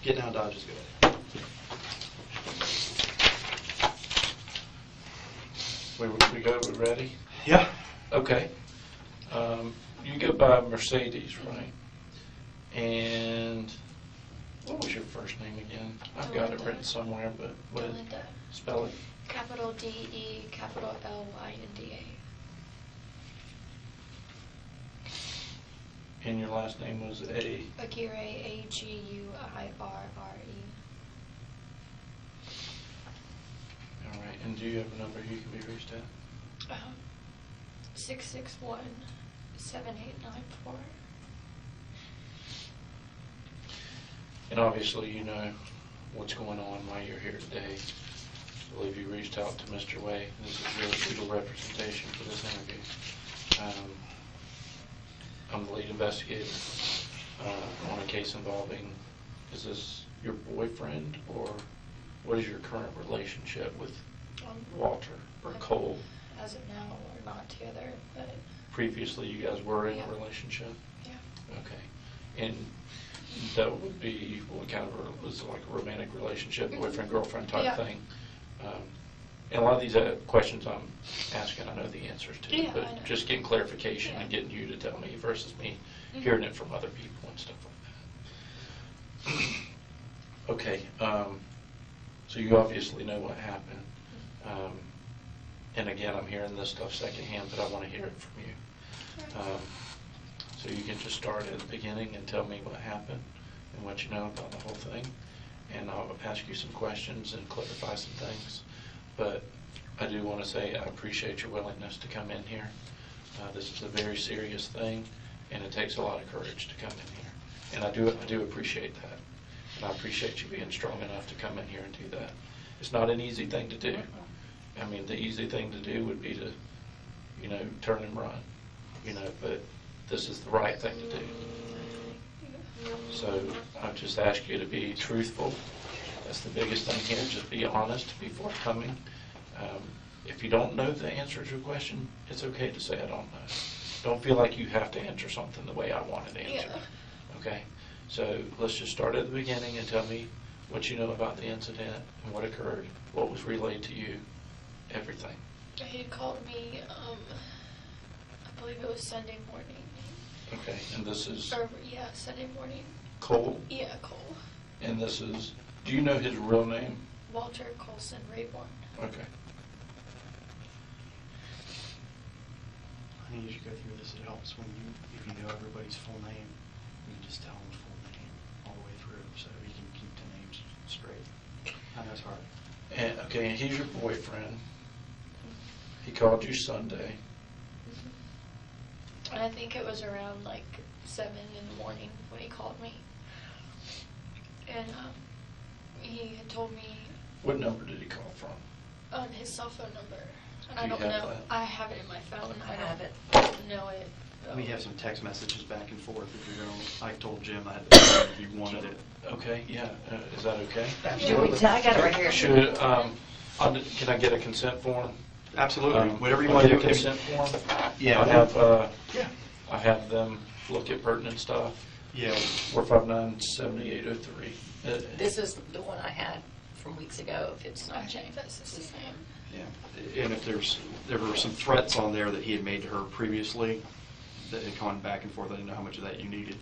Getting out of Dodge is good. We ready? Yeah. Okay. You go by Mercedes, right? And what was your first name again? I've got it written somewhere, but what? DeLynda. Spell it. Capital D-E, capital L-Y-N-D-A. And your last name was Aguirre, A-G-U-I-R-R-E. All right. And do you have a number you can be reached at? 661-7894. And obviously, you know what's going on while you're here today. I believe you reached out to Mr. Way. This is your legal representation for this interview. I'm the lead investigator on a case involving, is this your boyfriend, or what is your current relationship with Walter or Cole? As of now, we're not together, but... Previously, you guys were in a relationship? Yeah. Okay. And that would be what kind of was like a romantic relationship, boyfriend, girlfriend type thing? And a lot of these questions I'm asking, I know the answers to, but just getting clarification and getting you to tell me versus me hearing it from other people and stuff like that. Okay, so you obviously know what happened. And again, I'm hearing this stuff secondhand, but I want to hear it from you. So you can just start at the beginning and tell me what happened and what you know about the whole thing. And I'll ask you some questions and clarify some things. But I do want to say I appreciate your willingness to come in here. This is a very serious thing, and it takes a lot of courage to come in here. And I do appreciate that. And I appreciate you being strong enough to come in here and do that. It's not an easy thing to do. I mean, the easy thing to do would be to, you know, turn and run, you know, but this is the right thing to do. So I just ask you to be truthful. That's the biggest thing here. Just be honest, be forthcoming. If you don't know the answer to a question, it's okay to say I don't know. Don't feel like you have to answer something the way I want it answered. Okay? So let's just start at the beginning and tell me what you know about the incident and what occurred, what was relayed to you, everything. He called me, I believe it was Sunday morning. Okay, and this is... Sunday morning. Cole? Yeah, Cole. And this is... Do you know his real name? Walter Colson Rayborn. Okay. I need you to go through this. It helps when if you know everybody's full name, you can just tell them the full name all the way through so you can keep the names straight. I know it's hard. And, okay, and he's your boyfriend. He called you Sunday. And I think it was around like 7 in the morning when he called me. And he had told me... What number did he call from? On his cell phone number. And Do I don't you have know. that? I have it in my phone. I have it. Know it. We have some text messages back and forth. If you're going, I told Jim I had to if you wanted it. Okay, yeah. Is that okay? Absolutely. I got it right here. Should, can I get a consent form? Absolutely. Whatever you want to do. Consent form? Yeah. I have them look at pertinent stuff. Yeah. 459-7803. This is the one I had from weeks ago, if it's not changed. That's the same. Yeah. And if there were some threats on there that he had made to her previously that had gone back and forth, I didn't know how much of that you needed.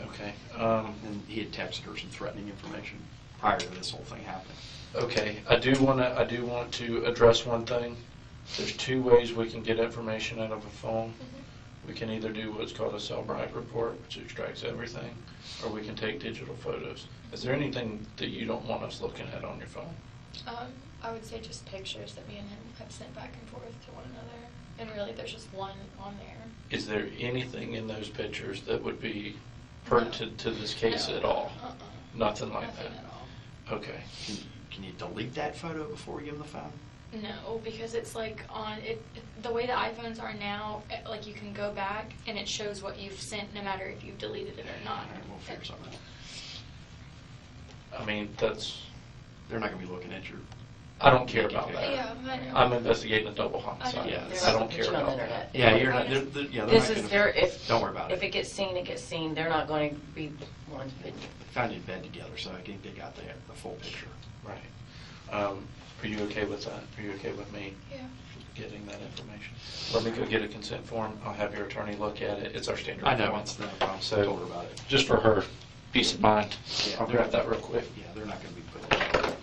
Okay. And he had texted her some threatening information prior to this whole thing happening. Okay. I do want to address one thing. There's 2 ways we can get information out of a phone. We can either do what's called a Cellbrite report, which extracts everything, or we can take digital photos. Is there anything that you don't want us looking at on your phone? I would say just pictures that me and him have sent back and forth to one another. And really, there's just one on there. Is there anything in those pictures that would be pertinent to this case at all? Nothing like Nothing that? at all. Okay. Can you delete that photo before we give him the phone? No, because it's like on it. The way the iPhones are now, like you can go back and it shows what you've sent, no matter if you've deleted it or not. All right, we'll figure something out. I mean, They're not going to be looking at your I don't care about that. Yeah, I know. I'm investigating a double homicide. Yeah, They're I not don't gonna care put you on the about that. internet. Yeah, you're not. They're This not is gonna- their, if. Don't worry about If it. it gets seen, it gets seen. They're not going to be ones, but Found you in bed together, so I think they got the full picture. Right. Are you okay with that? Are you okay with me Yeah. getting that information? Let me go get a consent form. I'll have your attorney look at it. It's our standard I know form. it's not a problem. So, Told her about it. just for her peace of mind, Yeah, I'll grab that real quick. Yeah, they're not going to be putting it in.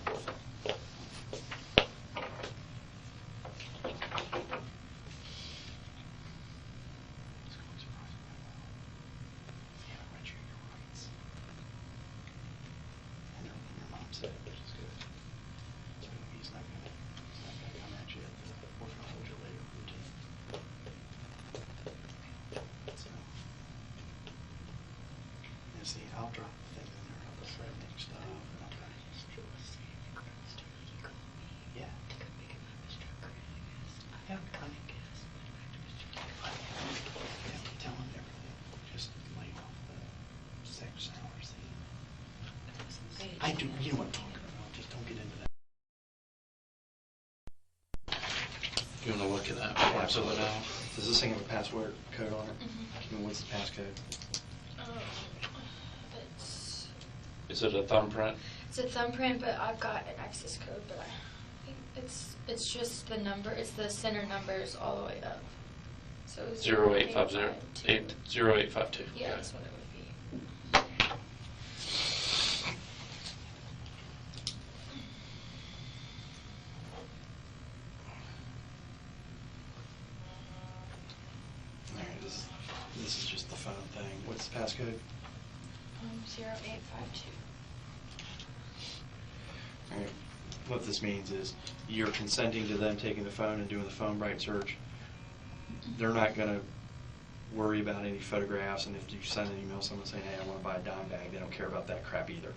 Your mom said, which is good. So he's not going to come at you. We're going to hold you later. So, and see, I'll drop the thing in there, I'll put threatening stuff, and I'll kind of. Yeah. Yeah, tell him everything. Just lay off the sex hours thing. I do, you know what I'm talking about, just don't get into that. You want to look at that before I fill it out? Does this thing have a password code on it? Mhm. And what's the passcode? It's Is it a thumbprint? a thumbprint, but I've got an access code, but it's just the number. It's the center numbers all the way up. So it's 0850 0852. Yeah, Okay. that's what it would be. All right, this is just the phone thing. What's the passcode? 0852. All right. What this means is you're consenting to them taking the phone and doing the phone bright search. They're not going to worry about any photographs, and if you send an email, someone saying, hey, I want to buy a dime bag, they don't care about that crap either.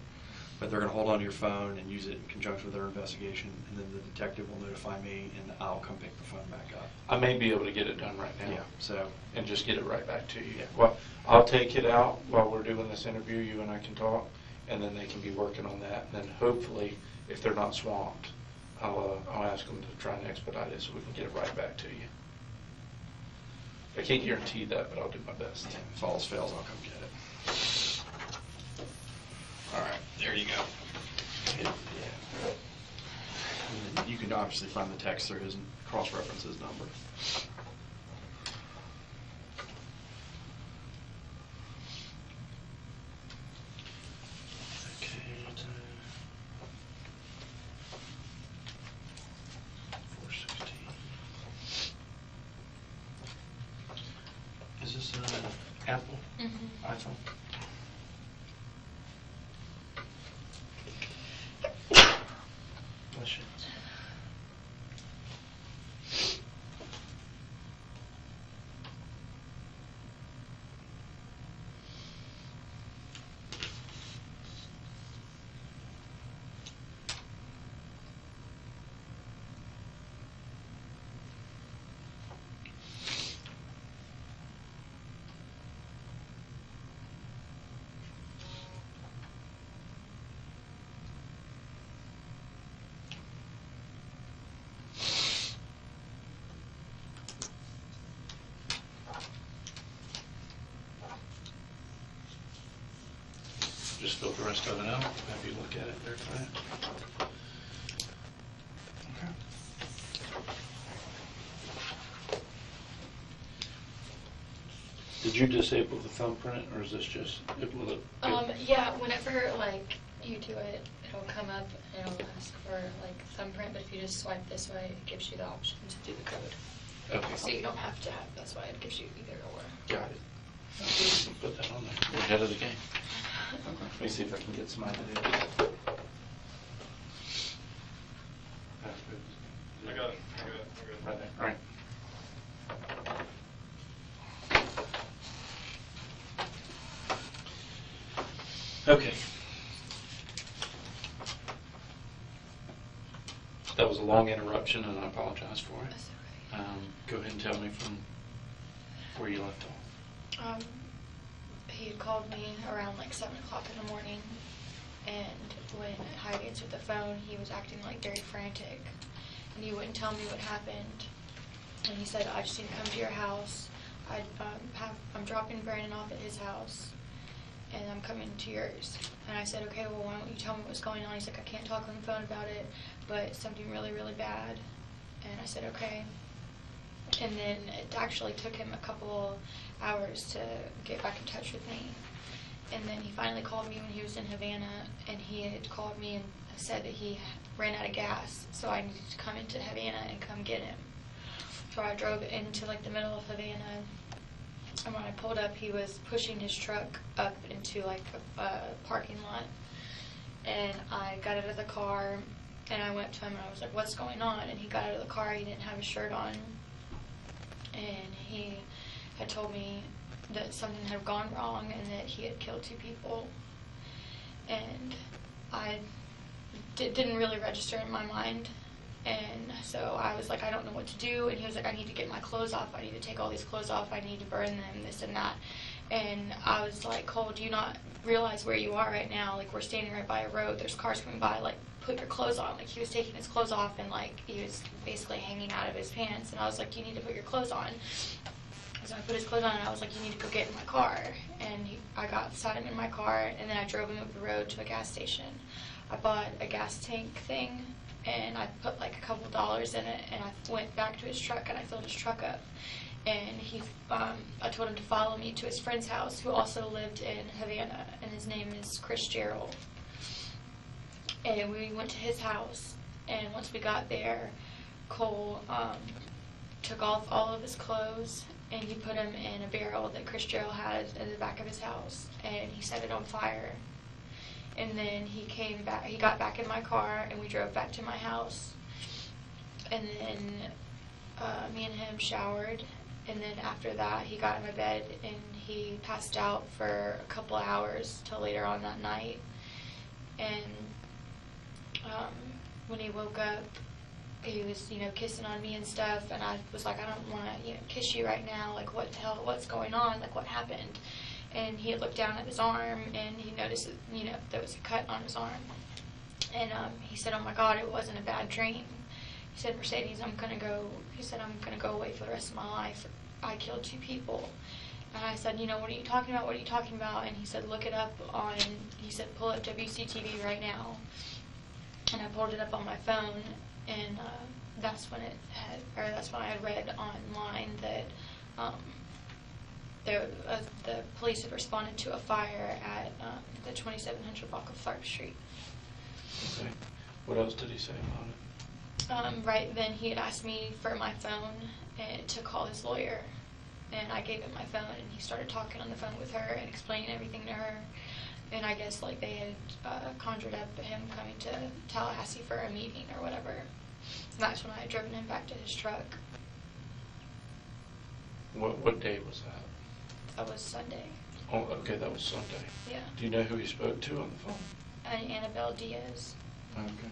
But they're going to hold on to your phone and use it in conjunction with their investigation, and then the detective will notify me, and I'll come pick the phone back up. I may be able to get it done right now. Yeah, so, And just get it right back to you. Yeah. Well, I'll take it out while we're doing this interview, you and I can talk, and then they can be working on that. And then hopefully, if they're not swamped, I'll ask them to try and expedite it so we can get it right back to you. I can't guarantee that, but I'll do my best. yeah, if all else fails, I'll come get it. All right, there you go. Yeah. And then you can obviously find the text through his cross-reference his number. Okay. 416. Is this an Apple iPhone? Bless you. Just fill the rest of it out, have you look at it, verify it. Okay. Did you disable the thumbprint, or is this just, will it? Yeah, whenever like you do it, it'll come up and it'll ask for like thumbprint, but if you just swipe this way, it gives you the option to do the code. Okay. So you don't have to have, that's why it gives you either or. Got it. Okay, put that on there. We're ahead of the game. Let me see if I can get somebody to do this. I got it. Right there, all right. Okay. That was a long interruption, and I apologize for it. That's okay. Go ahead and tell me from where you left off. He had called me around like 7 o'clock in the morning, and when I answered the phone, he was acting like very frantic, and he wouldn't tell me what happened. And he said, I just need to come to your house. I'm dropping Brandon off at his house, and I'm coming to yours. And I said, okay, well, why don't you tell me what's going on? He's like, I can't talk on the phone about it, but it's something really, really bad. And I said, okay. And then it actually took him a couple hours to get back in touch with me. And then he finally called me when he was in Havana, and he had called me and said that he ran out of gas, so I needed to come into Havana and come get him. So I drove into like the middle of Havana, and when I pulled up, he was pushing his truck up into like a parking lot. And I got out of the car, and I went to him, and I was like, what's going on? And he got out of the car, he didn't have his shirt on, and he had told me that something had gone wrong and that he had killed 2 people. And I didn't really register in my mind. And so I was like, I don't know what to do. And he was like, I need to get my clothes off. I need to take all these clothes off. I need to burn them, this and that. And I was like, Cole, do you not realize where you are right now? Like, we're standing right by a road. There's cars coming by. Like, put your clothes on. Like, he was taking his clothes off, and like he was basically hanging out of his pants. And I was like, you need to put your clothes on. So I put his clothes on, and I was like, you need to go get in my car. And I sat him in my car, and then I drove him up the road to a gas station. I bought a gas tank thing, and I put like a couple dollars in it, and I went back to his truck, and I filled his truck up. And I told him to follow me to his friend's house, who also lived in Havana, and his name is Chris Gerald. And we went to his house, and once we got there, Cole took off all of his clothes, and he put them in a barrel that Chris Gerald had in the back of his house, and he set it on fire. And then he came back, he got back in my car, and we drove back to my house. And then me and him showered, and then after that he got in my bed, and he passed out for a couple of hours till later on that night. And when he woke up, he was, kissing on me and stuff, and I was like, I don't want to, kiss you right now. Like, what the hell, what's going on? Like, what happened? And he had looked down at his arm, and he noticed that, there was a cut on his arm. And he said, oh my God, it wasn't a bad dream. He said, Mercedes, I'm going to go away for the rest of my life. I killed 2 people. And I said, what are you talking about? What are you talking about? And he said, look it up he said, pull up WCTV right now. And I pulled it up on my phone, and that's when I had read online that the police had responded to a fire at the 2700 block of Tharp Street. Okay. What else did he say about it? Right then he had asked me for my phone and to call his lawyer, and I gave him my phone, and he started talking on the phone with her and explaining everything to her. And I guess like they had conjured up him coming to Tallahassee for a meeting or whatever. And that's when I had driven him back to his truck. What day was that? That was Sunday. Oh, okay, that was Sunday. Yeah. Do you know who he spoke to on the phone? Annabelle Diaz. Okay.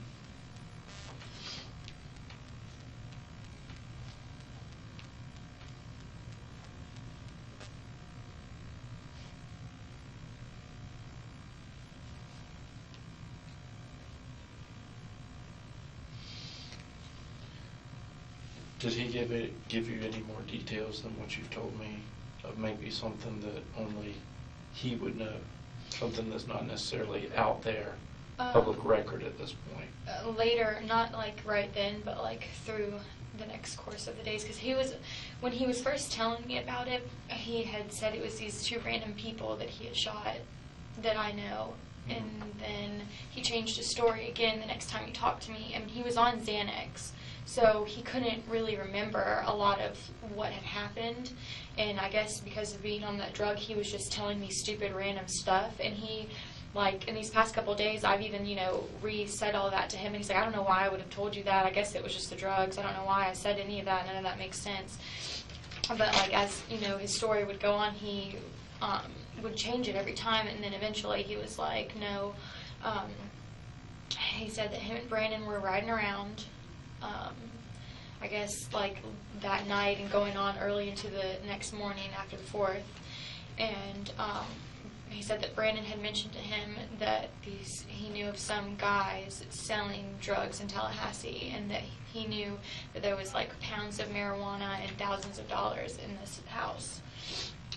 Did he give you any more details than what you've told me of maybe something that only he would know, something that's not necessarily out there, public record at this point? Later, not like right then, but like through the next course of the days, because when he was first telling me about it, he had said it was these 2 random people that he had shot that I know. And then he changed his story again the next time he talked to me, and he was on Xanax. So he couldn't really remember a lot of what had happened. And I guess because of being on that drug, he was just telling me stupid random stuff. And he, like, in these past couple of days, I've even, re-said all that to him. And he's like, I don't know why I would have told you that. I guess it was just the drugs. I don't know why I said any of that. None of that makes sense. But, like, as, his story would go on, he would change it every time. And then eventually he was like, no. He said that him and Brandon were riding around, I guess like that night and going on early into the next morning after the 4th, and he said that Brandon had mentioned to him that he knew of some guys selling drugs in Tallahassee, and that he knew that there was like pounds of marijuana and thousands of dollars in this house.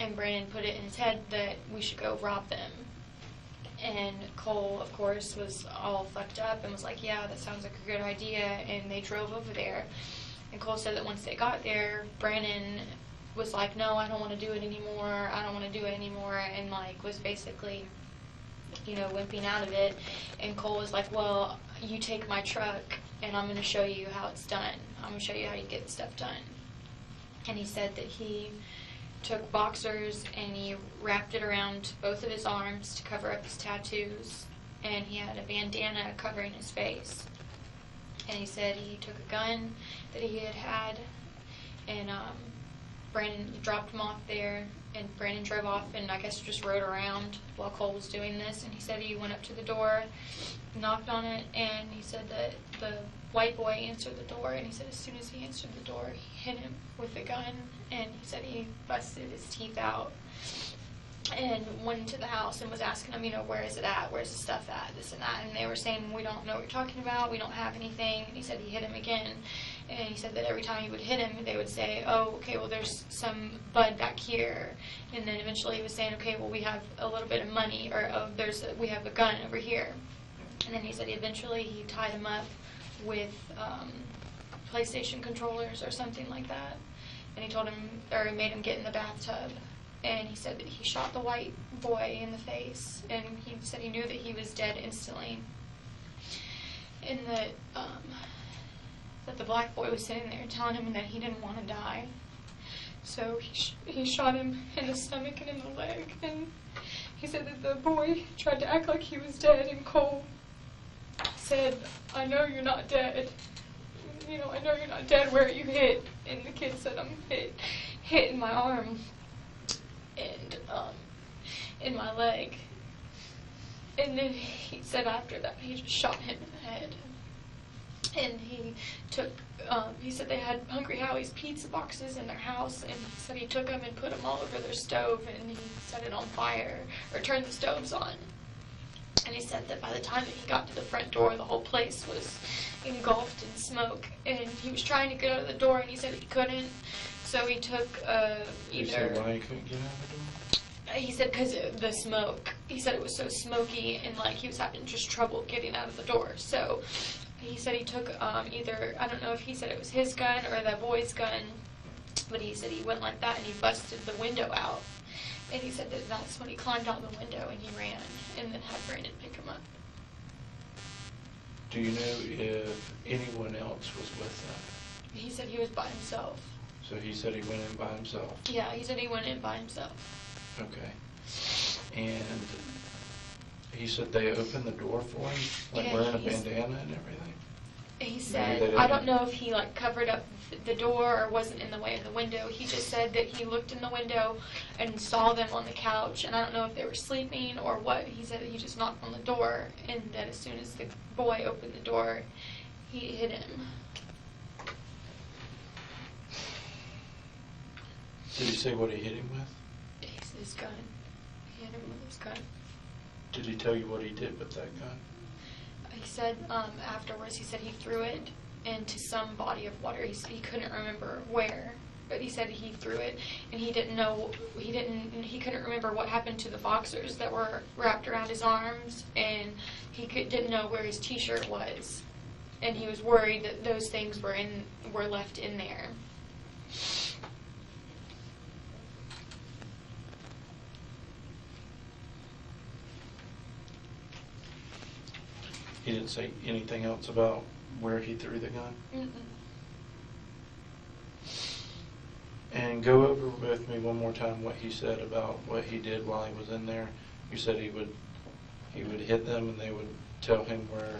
And Brandon put it in his head that we should go rob them. And Cole, of course, was all fucked up and was like, yeah, that sounds like a good idea. And they drove over there. And Cole said that once they got there, Brandon was like, no, I don't want to do it anymore. I don't want to do it anymore. And, like, was basically, you know, wimping out of it. And Cole was like, well, you take my truck, and I'm going to show you how it's done. I'm going to show you how you get stuff done. And he said that he took boxers and he wrapped it around both of his arms to cover up his tattoos, and he had a bandana covering his face. And he said he took a gun that he had, and Brandon dropped him off there, and Brandon drove off and I guess just rode around while Cole was doing this. And he said he went up to the door, knocked on it, and he said that the white boy answered the door, and he said as soon as he answered the door, he hit him with a gun, and he said he busted his teeth out and went into the house and was asking them, you know, where is it at? Where's the stuff at? This and that. And they were saying, we don't know what you're talking about. We don't have anything. And he said he hit him again. And he said that every time he would hit him, they would say, oh, okay, well, there's some bud back here. And then eventually he was saying, okay, well, we have a little bit of money, or oh, we have a gun over here. And then he said eventually he tied him up with PlayStation controllers or something like that. And he told him, or he made him get in the bathtub. And he said that he shot the white boy in the face, and he said he knew that he was dead instantly. And that the black boy was sitting there telling him that he didn't want to die. So he shot him in the stomach and in the leg. And he said that the boy tried to act like he was dead, and Cole said, I know you're not dead. You know, I know you're not dead. Where are you hit? And the kid said, I'm hit in my arm and in my leg. And then he said after that he just shot him in the head. And he took, he said they had Hungry Howie's pizza boxes in their house, and he said he took them and put them all over their stove, and he set it on fire, or turned the stoves on. And he said that by the time that he got to the front door, the whole place was engulfed in smoke. And he was trying to get out of the door, and he said he couldn't. So he took You said why he couldn't get out of the door? He said because of the smoke. He said it was so smoky, and like he was having just trouble getting out of the door. So he said he took either, I don't know if he said it was his gun or the boy's gun, but he said he went like that and he busted the window out. And he said that that's when he climbed out the window and he ran, and then had Brandon pick him up. Do you know if anyone else was with them? He said he was by himself. So he said he went in by himself? Yeah, he said he went in by himself. Okay. And he said they opened the door for him, like Yeah, wearing a bandana and everything? He they said, didn't. I don't know if he like covered up the door or wasn't in the way of the window. He just said that he looked in the window and saw them on the couch, and I don't know if they were sleeping or what. He said that he just knocked on the door, and that as soon as the boy opened the door, he hit him. Did he say what he hit him with? His gun. He hit him with his gun. Did he tell you what he did with that gun? He said afterwards, he said he threw it into some body of water. He couldn't remember where, but he said he threw it, and he couldn't remember what happened to the boxers that were wrapped around his arms, and he didn't know where his t-shirt was, and he was worried that those things were left in there. He didn't say anything else about where he threw the gun? Mm-mm. And go over with me one more time what he said about what he did while he was in there. You said he would hit them and they would tell him where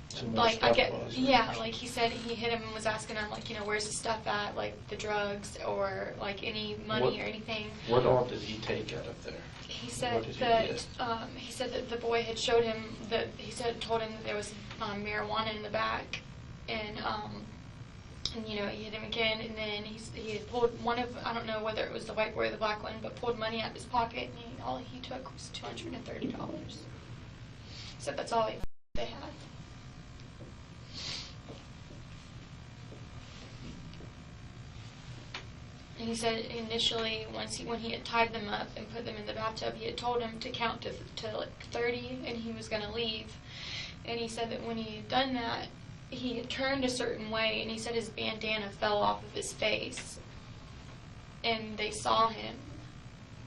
some more stuff was. Yeah, like he said he hit him and was asking him, like, you know, where's the stuff at, like the drugs or like any money or anything. What all did he take out of there? He said What did he that get? he said that the boy had showed him told him that there was marijuana in the back, and And, you know, he hit him again, and then he had pulled one of, I don't know whether it was the white boy or the black one, but pulled money out of his pocket, and all he took was $230. So that's all they had. And he said initially, when he had tied them up and put them in the bathtub, he had told him to count to like 30, and he was going to leave. And he said that when he had done that, he had turned a certain way, and he said his bandana fell off of his face. And they saw him.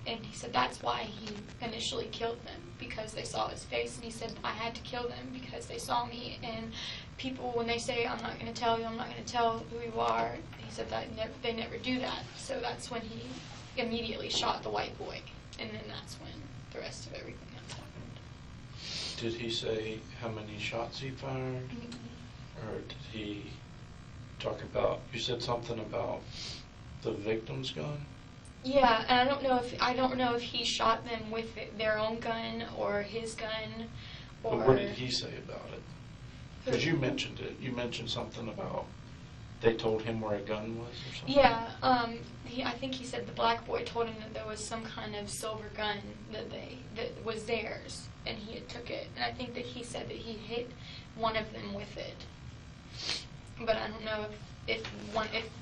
And he said that's why he initially killed them, because they saw his face. And he said, I had to kill them because they saw me. And people, when they say, I'm not going to tell you, I'm not going to tell who you are, he said that they never do that. So that's when he immediately shot the white boy. And then that's when the rest of everything else happened. Did he say how many shots he fired? Or did he talk about, you said something about the victim's gun? Yeah, and I don't know if he shot them with their own gun or his gun, or. But what did he say about it? Because you mentioned it. You mentioned something about they told him where a gun was or something. Yeah, I think he said the black boy told him that there was some kind of silver gun that was theirs, and he had took it. And I think that he said that he hit one of them with it. But I don't know if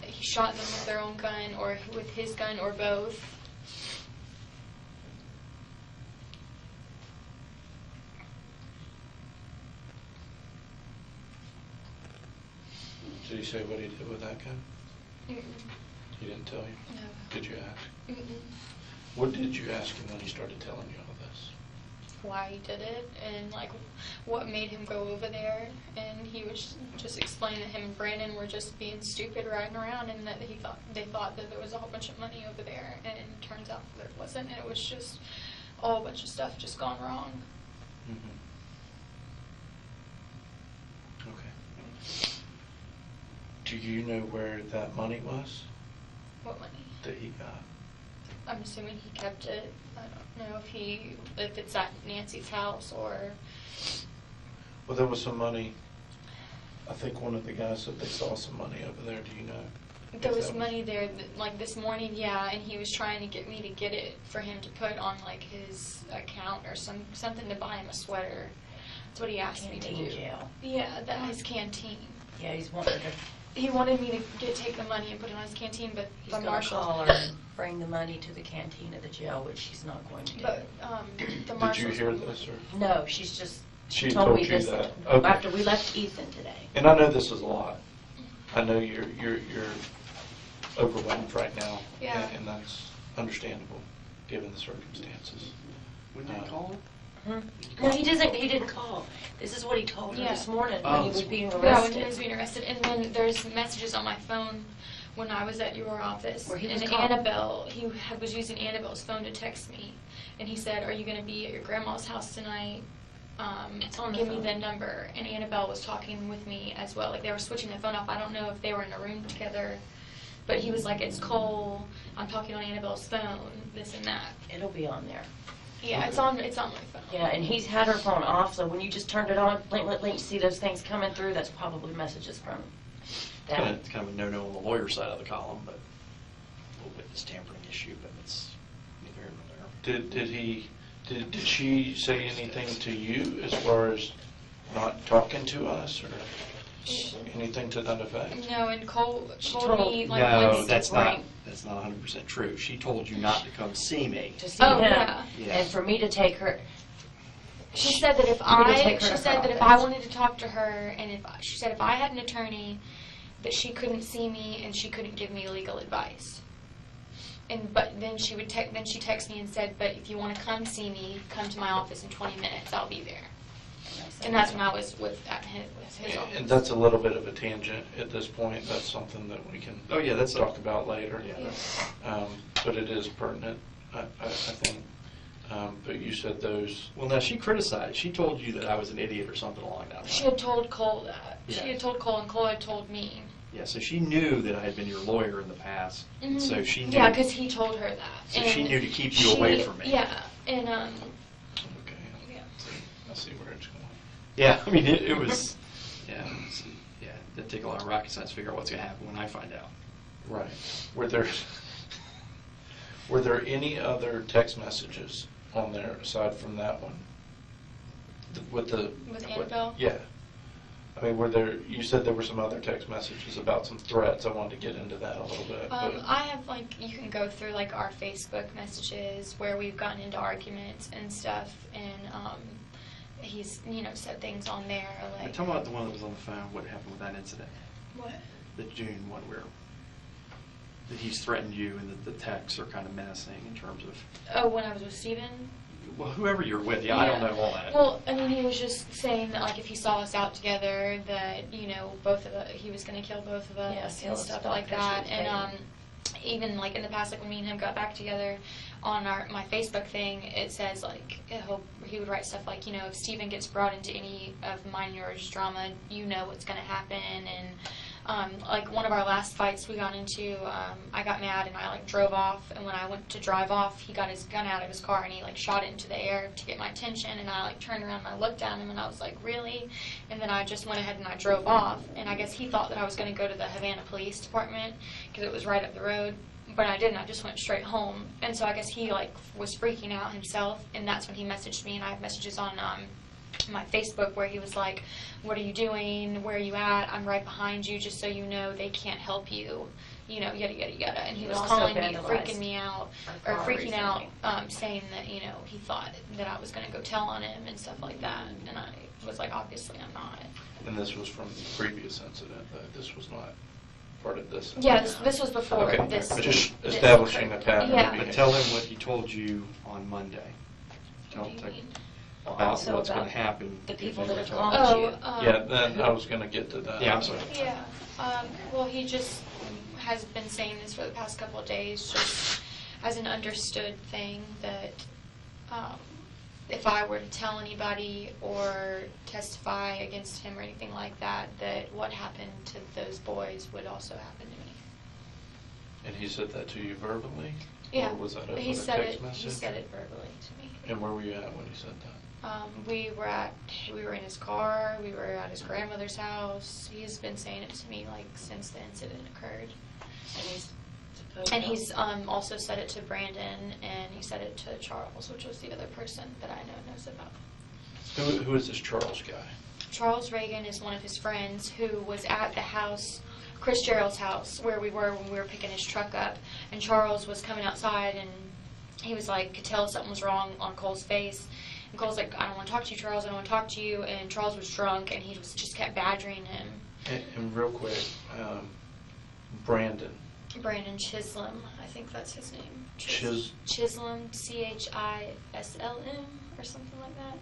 he shot them with their own gun or with his gun or both. Did he say what he did with that gun? Mm-mm. He didn't tell you? No. Did you ask? Mm-mm. What did you ask him when he started telling you all this? Why he did it, and like what made him go over there. And he was just explaining that him and Brandon were just being stupid riding around, and that they thought that there was a whole bunch of money over there, and it turns out that there wasn't, and it was just a whole bunch of stuff just gone wrong. Mm-hmm. Okay. Do you know where that money was What money? that he got? I'm assuming he kept it. I don't know if it's at Nancy's house or. Well, there was some money. I think one of the guys said they saw some money over there. Do you know? There was money there, like this morning, yeah, and he was trying to get me to get it for him to put on like his account or something to buy him a sweater. That's what he asked me to do. Canteen jail. Yeah, his canteen. Yeah, he's wanting to. He wanted me to take the money and put it on his canteen, but He's the going to marshal. call her and bring the money to the canteen at the jail, which she's not going to do. But the Did marshal. you hear this, or? No, she's just She told told me you this that. Okay. after we left Ethan today. And I know this is a lot. I know you're overwhelmed right now. Yeah. And that's understandable, given the circumstances. When did you call him? No, he didn't call. This is what he told her Yeah. this morning Oh, when he was being Yeah, arrested. when he was being arrested. And then there's messages on my phone when I was at your office. Where he was and called. Annabelle, was using Annabelle's phone to text me. And he said, are you going to be at your grandma's house tonight? It's on the Give me phone. the number. And Annabelle was talking with me as well. Like they were switching the phone off. I don't know if they were in a room together. But he was like, it's Cole. I'm talking on Annabelle's phone, this and that. It'll be on there. Yeah, it's on my phone. Yeah, and he's had her phone off, so when you just turned it on, blink, you see those things coming through, that's probably messages from Dad. It's kind of a no-no on the lawyer side of the column, but a little witness tampering issue, but it's neither here nor there. Did she say anything to you as far as not talking to us or anything to that effect? No, and Cole She told told- me like No, once. that's right. not 100% true. She told you not to come see me. To see Oh, him, yeah. Yeah. and for me to take her. She said that if You need to take her she to said her that if office. I wanted to talk to her, and she said if I had an attorney, that she couldn't see me and she couldn't give me legal advice. But then she texted me and said, but if you want to come see me, come to my office in 20 minutes. I'll be there. And that's when I was with his office. And that's a little bit of a tangent at this point. That's something that we can Oh, yeah, that's talk about later. Yeah. But it is pertinent, I think. But you said those. Well, now she criticized. She told you that I was an idiot or something along that line. She had told Cole that. Yeah. She had told Cole, and Cole had told me. Yeah, so she knew that I had been your lawyer in the past. Mhm. So she knew. Yeah, because he told her that. So she knew to keep you away from me. Yeah, and Okay. yeah. I see where it's going. Yeah, I mean, it was, yeah, yeah. It'd take a lot of rocket science to figure out what's going to happen when I find out. Right. Were there any other text messages on there aside from that one? With Annabelle? Yeah. I mean, you said there were some other text messages about some threats. I wanted to get into that a little bit. I have, like, you can go through, like, our Facebook messages where we've gotten into arguments and stuff, and he's, said things on there, like... Tell me about the one that was on the phone, what happened with that incident. What? The June one where that he's threatened you and that the texts are kind of menacing in terms of... Oh, when I was with Steven? Well, whoever you're with, I don't know all that. Well, I mean, he was just saying that, like, if he saw us out together, that, both of us, he was going to kill both of us kill and us, stuff don't like that. appreciate And even, like, in the past, like, when me and him got back together on my Facebook thing, it says, like, he would write stuff like, if Steven gets brought into any of mine and yours drama, you know what's going to happen. And, like, one of our last fights we got into, I got mad and I, like, drove off, and when I went to drive off, he got his gun out of his car and he, like, shot it into the air to get my attention, and I, like, turned around and I looked at him and I was like, really? And then I just went ahead and I drove off, and I guess he thought that I was going to go to the Havana Police Department because it was right up the road, but I didn't. I just went straight home, and so I guess he, like, was freaking out himself, and that's when he messaged me, and I have messages on, my Facebook where he was like, what are you doing? Where are you at? I'm right behind you, just so you know they can't help you. Yada, yada, yada. And he was Also calling me, vandalized freaking me out, our or car freaking out, recently. saying that, he thought that I was going to go tell on him and stuff like that. And I was like, obviously I'm not. And this was from the previous incident, though. This was not part of this. Yeah, this was before Okay, this. but just this establishing occurred. a pattern. Yeah. But tell him what he told you on Monday. What do you mean? Well, About also what's going about to happen. the if people they that have were harmed told. you. Yeah, then I was going to get to that. Yeah, I'm sorry. Yeah. Well, he just has been saying this for the past couple of days, just as an understood thing that if I were to tell anybody or testify against him or anything like that, that what happened to those boys would also happen to me. And he said that to you verbally? Yeah. Or was that a he text said it. message? He said it verbally to me. And where were you at when he said that? We were in his car. We were at his grandmother's house. He's been saying it to me like since the incident occurred. And he's also said it to Brandon, and he said it to Charles, which was the other person that I know knows about. Who is this Charles guy? Charles Reagan is one of his friends who was at the house, Chris Gerald's house, where we were when we were picking his truck up. And Charles was coming outside, and he was like, could tell something was wrong on Cole's face. And Cole's like, I don't want to talk to you, Charles. I don't want to talk to you. And Charles was drunk, and he just kept badgering him. And real quick, Brandon Chisholm, I think that's his name. Chisholm, Chisholm, or something like that.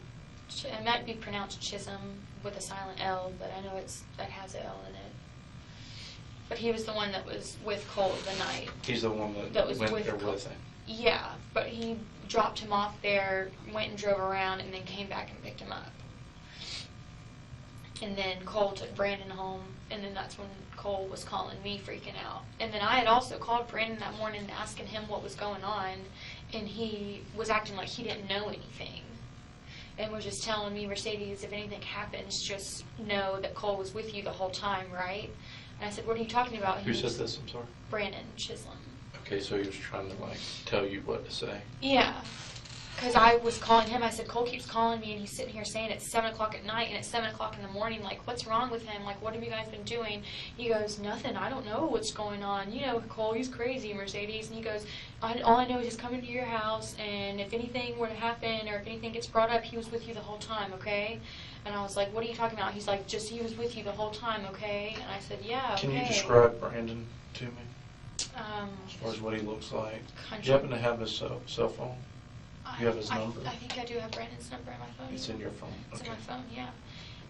It might be pronounced Chisholm with a silent L, but I know that has an L in it. But he was the one that was with Cole the night. he's the one That was went with there Cole. with him. Yeah, but he dropped him off there, went and drove around, and then came back and picked him up. And then Cole took Brandon home, and then that's when Cole was calling me freaking out. And then I had also called Brandon that morning asking him what was going on, and he was acting like he didn't know anything. And was just telling me, Mercedes, if anything happens, just know that Cole was with you the whole time, right? And I said, what are you talking about? Who said this? I'm sorry. Brandon Chisholm. Okay, so he was trying to tell you what to say. Yeah, because I was calling him. I said, Cole keeps calling me, and he's sitting here saying it's 7 o'clock at night, and it's 7 o'clock in the morning. Like, what's wrong with him? Like, what have you guys been doing? He goes, nothing. I don't know what's going on. Cole, he's crazy, Mercedes. And he goes, all I know is he's coming to your house, and if anything were to happen or if anything gets brought up, he was with you the whole time, okay? And I was like, what are you talking about? He's like, just he was with you the whole time, okay? And I said, yeah, okay. Can you describe Brandon to me? As far as what he looks like. Country. Do you happen to have his cell phone? You have his number? I think I do have Brandon's number on my phone. It's in your phone? It's Okay. in my phone, yeah.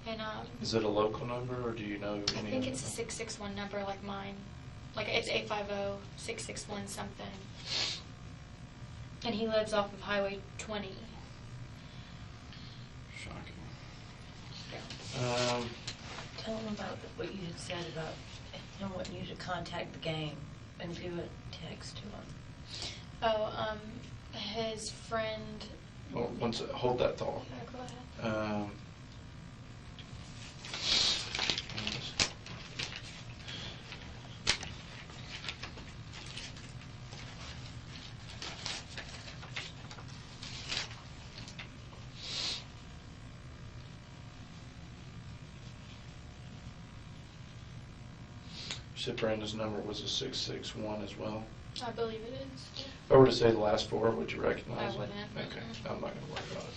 And Is it a local number, or do you know I any think of it's a them? 661 number like mine. Like it's 850-661 something. And he lives off of Highway 20. Shocking. Tell him about what you had said about him wanting you to contact the gang and do a text to him. Oh, his friend. Well, hold that thought. Yeah, go ahead. said Brandon's number was a 661 as well. I believe it is. If I were to say the last four, would you recognize I it? wouldn't. Okay, Mm-mm. I'm not going to worry about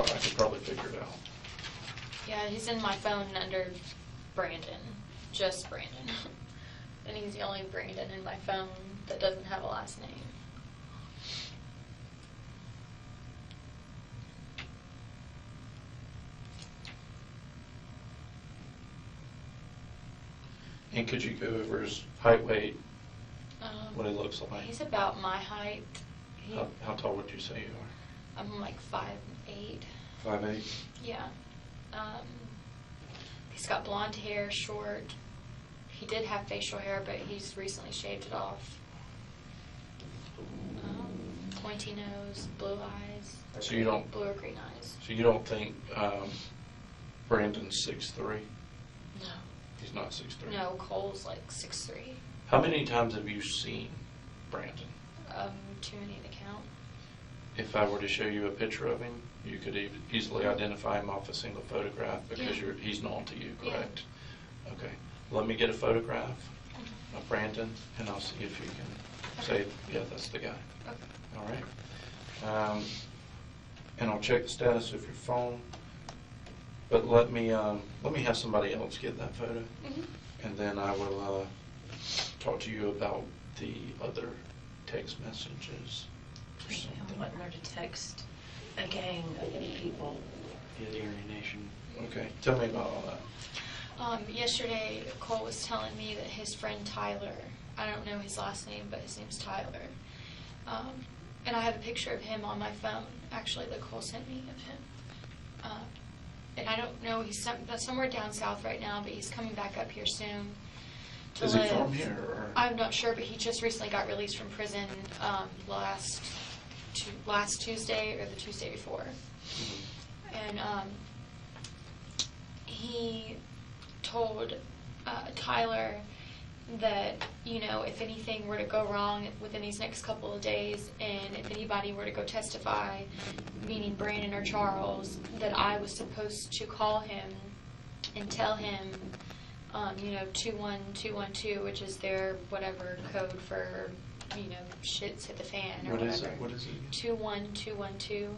it. I could probably figure it out. Yeah, he's in my phone under Brandon, just Brandon. And he's the only Brandon in my phone that doesn't have a last name. And could you go over his height, weight, what he looks like? He's about my height. How tall would you say you are? I'm like 5'8". 5'8"? Yeah. He's got blonde hair, short. He did have facial hair, but he's recently shaved it off. Pointy nose, blue eyes. So you don't- Blue or green eyes. So you don't think Brandon's 6'3"? No. He's not 6'3"? No, Cole's like 6'3". How many times have you seen Brandon? Too many to count. If I were to show you a picture of him, you could easily identify him off a single photograph because Yeah. he's known to you, Yeah. correct? Okay. Let me get a photograph of Brandon, and I'll see if you can say, yeah, that's the guy. Okay. All right. And I'll check the status of your phone. But let me have somebody else get that photo, Mhm. and then I will talk to you about the other text messages or I'm something. wanting her to text a gang of people. Yeah, the Aryan Nation. Okay. Tell me about all that. Yesterday, Cole was telling me that his friend Tyler, I don't know his last name, but his name's Tyler. And I have a picture of him on my phone, actually, that Cole sent me of him. And I don't know, he's somewhere down south right now, but he's coming back up here soon to Is live. he from here? Or? I'm not sure, but he just recently got released from prison last Tuesday or the Tuesday before. Mhm. And he told Tyler that, you know, if anything were to go wrong within these next couple of days, and if anybody were to go testify, meaning Brandon or Charles, that I was supposed to call him and tell him, 21212, which is their whatever code for, shit's hit the fan or What whatever. is it? What is it? 21212.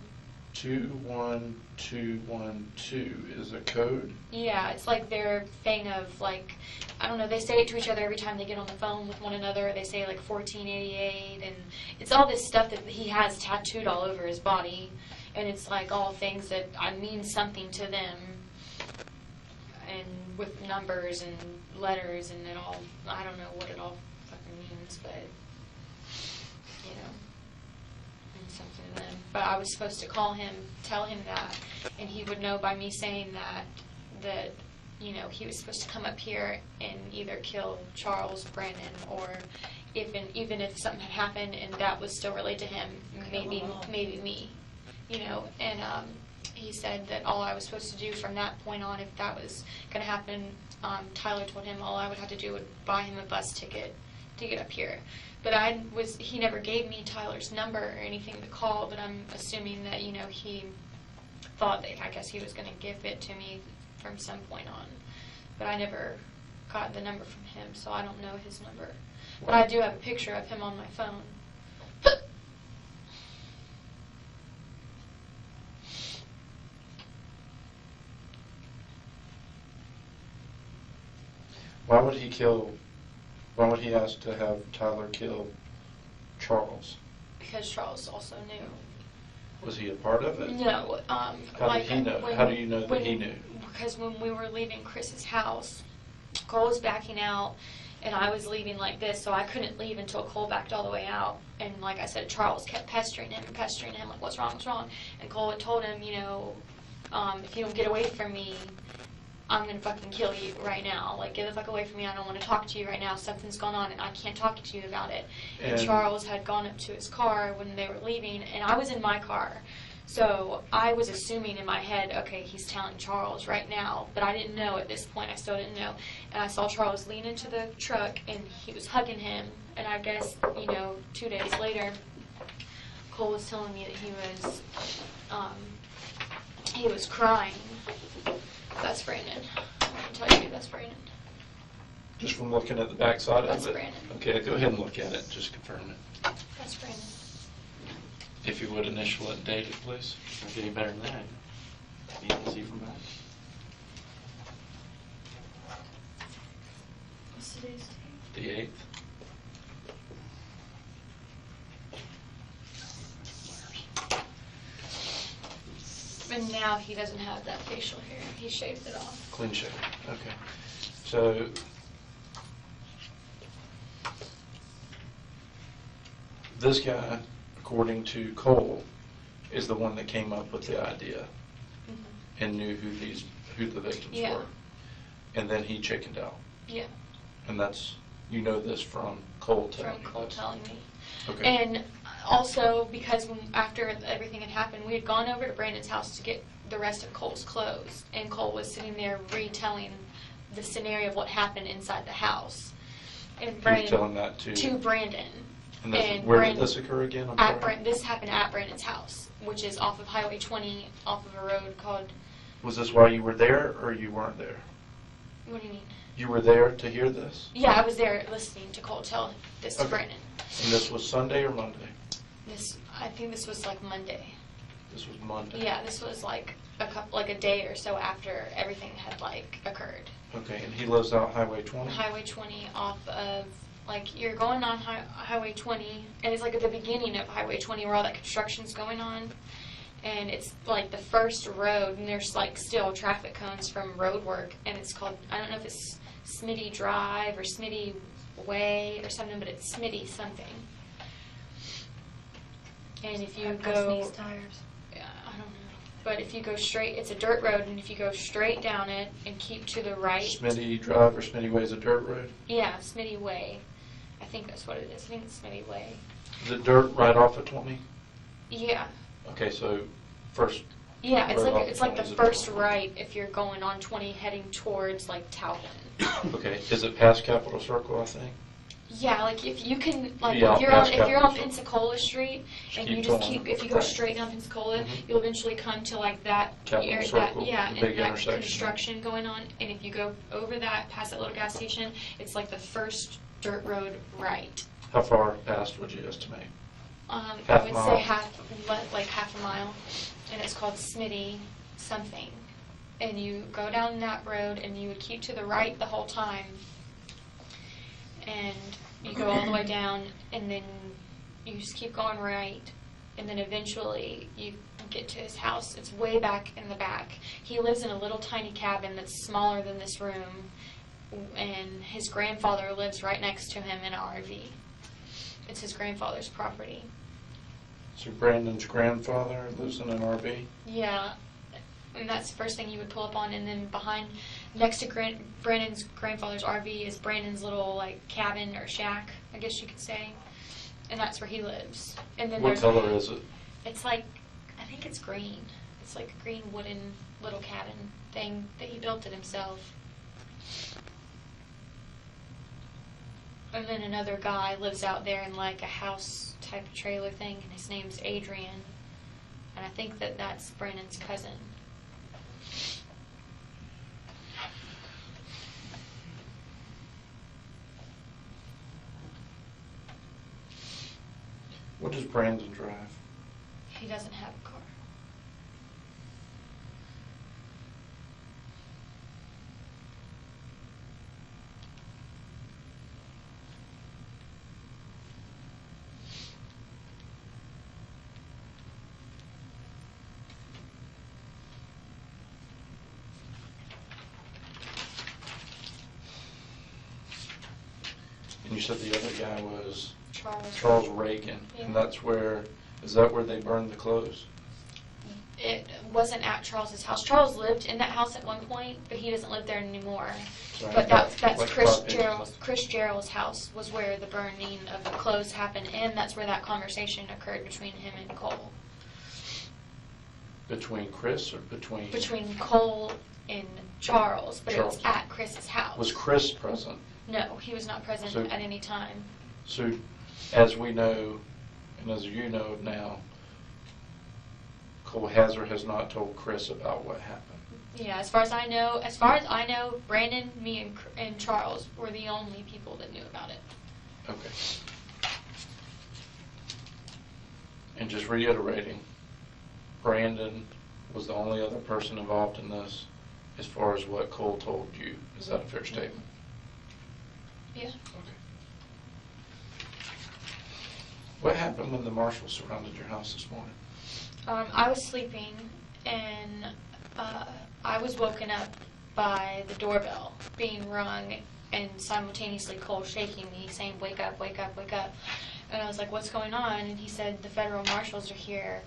21212 is a code. Yeah, it's like their thing of like, I don't know, they say it to each other every time they get on the phone with one another. They say like 1488, and it's all this stuff that he has tattooed all over his body, and it's like all things that mean something to them, and with numbers and letters, and it all, I don't know what it all fucking means, but, means something to them. But I was supposed to call him, tell him that, and he would know by me saying that he was supposed to come up here and either kill Charles, Brandon, or even if something had happened and that was still related to him, maybe me, and he said that all I was supposed to do from that point on, if that was going to happen, Tyler told him all I would have to do would buy him a bus ticket to get up here. But he never gave me Tyler's number or anything to call, but I'm assuming that, he thought that, I guess he was going to give it to me from some point on. But I never got the number from him, so I don't know his number. But I do have a picture of him on my phone. Why would he ask to have Tyler kill Charles? Because Charles also knew. Was he a part of it? No. How did he know? How do you know that he knew? Because when we were leaving Chris's house, Cole was backing out, and I was leaving like this, so I couldn't leave until Cole backed all the way out. And like I said, Charles kept pestering him, like, what's wrong, what's wrong? And Cole had told him, if you don't get away from me, I'm going to fucking kill you right now. Like, get the fuck away from me. I don't want to talk to you right now. Something's going on, and I can't talk to you about it. And Charles had gone up to his car when they were leaving, and I was in my car. So I was assuming in my head, okay, he's telling Charles right now. But I didn't know at this point. I still didn't know. And I saw Charles lean into the truck, and he was hugging him. And I guess, 2 days later, Cole was telling me that he was crying. That's Brandon. I can tell you that's Brandon. Just from looking at the backside of That's it? Brandon. Okay, go ahead and look at it, just confirm it. That's Brandon. If you would initial it and date it, please. Not getting better than that. Need to see from back. What's today's date? The 8th. And now he doesn't have that facial hair. He shaved it off. Clean shave. Okay. So this guy, according to Cole, is the one that came up with the idea and knew who the victims Yeah. were. And then he chickened out. Yeah, And that's, you know this from Cole telling from you Cole this. telling me. Okay. And also because after everything had happened, we had gone over to Brandon's house to get the rest of Cole's clothes, and Cole was sitting there retelling the scenario of what happened inside the house. And He was telling that to Brandon. And this, and where Brandon- did this occur again? I'm At sorry. this happened at Brandon's house, which is off of Highway 20, off of a road called. Was this while you were there or you weren't there? What do you mean? You were there to hear this? Yeah, I was there listening to Cole tell this to Okay. Brandon. And this was Sunday or Monday? I think this was like Monday. This was Monday. Yeah, this was like a day or so after everything had like occurred. Okay, and he lives out Highway 20? Highway 20 off of, like, you're going on Highway 20, and it's like at the beginning of Highway 20 where all that construction's going on. And it's like the first road, and there's like still traffic cones from road work, and it's called, I don't know if it's Smitty Drive or Smitty Way or something, but it's Smitty something. And if you go, Tires. yeah, I don't know, but if you go straight, it's a dirt road, and if you go straight down it and keep to the right, Smitty Drive or Smitty Way is a dirt road? yeah, Smitty Way, I think that's what it is. I think it's Smitty Way. Is it dirt right off of 20? Yeah, Okay, so first, yeah, it's Right like off it's like the 20 is a first dirt road. right if you're going on 20 heading towards like Tallahassee. okay, is it past Capitol Circle, I think? Yeah, like if you can, like Yeah, if you're past on Capitol. Pensacola Street and Keep you just going. keep, if you go Right. straight down Pensacola, Mhm. you'll eventually come to like that Capitol area, Circle, yeah, the and big that intersection. construction going on. And if you go over that, past that little gas station, it's like the first dirt road right. How far past would you estimate? I Half would mile. say like half a mile, and it's called Smitty something. And you go down that road, and you would keep to the right the whole time, and you go all the way down, and then you just keep going right, and then eventually you get to his house. It's way back in the back. He lives in a little tiny cabin that's smaller than this room, and his grandfather lives right next to him in an RV. It's his grandfather's property. So Brandon's grandfather lives in an RV? Yeah, and that's the first thing you would pull up on, and then next to Brandon's grandfather's RV is Brandon's little like cabin or shack, I guess you could say, and that's where he lives. And then What there's, color is it? it's like, I think it's green. It's like a green wooden little cabin thing that he built it himself. And then another guy lives out there in like a house type of trailer thing, and his name's Adrian, and I think that that's Brandon's cousin. What does Brandon drive? He doesn't have a car. And you said the other guy was Charles. Reagan, Yeah. and is that where they burned the clothes? It wasn't at Charles's house. Charles lived in that house at one point, but he doesn't live there anymore. Sorry, But that's like Chris front page. Gerald's house was where the burning of the clothes happened, and that's where that conversation occurred between him and Cole. Between Chris or between? Between Cole and Charles, but it was Charles. at Chris's house. Was Chris present? No, he was not present So- at any time. So, as we know, and as you know now, Cole has or has not told Chris about what happened. Yeah, as far as I know, Brandon, me, and Charles were the only people that knew about it. Okay. And just reiterating, Brandon was the only other person involved in this as far as what Cole told you. Is that a fair statement? Yeah. Okay. What happened when the marshals surrounded your house this morning? I was sleeping, and I was woken up by the doorbell being rung, and simultaneously Cole shaking me, saying, "Wake up, wake up, wake up." And I was like, "What's going on?" And he said, "The federal marshals are here."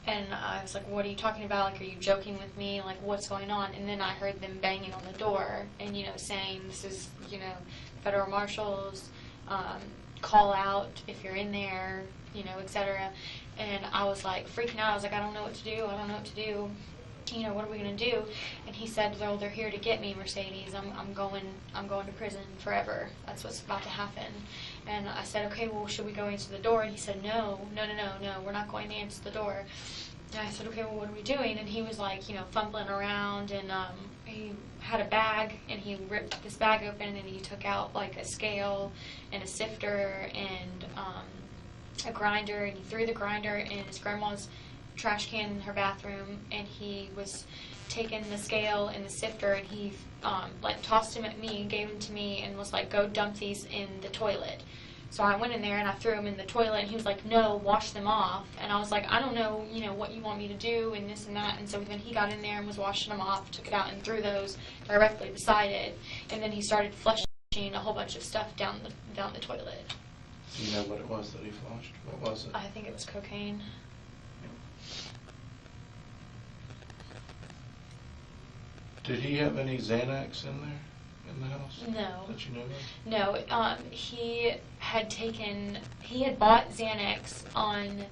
And I was like, "What are you talking about? Like, are you joking with me? Like, what's going on?" And then I heard them banging on the door and, saying, "This is, federal marshals, call out if you're in there, etc." And I was like freaking out. I was like, "I don't know what to do. I don't know what to do. What are we going to do?" And he said, "Well, they're here to get me, Mercedes. I'm going to prison forever. That's what's about to happen." And I said, "Okay, well, should we go answer the door?" And he said, No, we're not going to answer the door." And I said, "Okay, well, what are we doing?" And he was like, fumbling around, and he had a bag, and he ripped this bag open, and he took out like a scale and a sifter and a grinder, and he threw the grinder in his grandma's trash can in her bathroom, and he was taking the scale and the sifter, and he tossed him at me, gave him to me, and was like, "Go dump these in the toilet." So I went in there and I threw them in the toilet, and he was like, "No, wash them off." And I was like, "I don't know, what you want me to do," and this and that. And so then he got in there and was washing them off, took it out and threw those directly beside it, and then he started flushing a whole bunch of stuff down the toilet. Do you know what it was that he flushed? What was it? I think it was cocaine. Did he have any Xanax in there, in the house? No. That you know of? No, he had bought Xanax on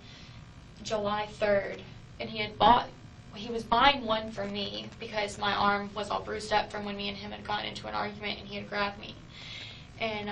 July 3rd, and he was buying one for me because my arm was all bruised up from when me and him had gotten into an argument and he had grabbed me. And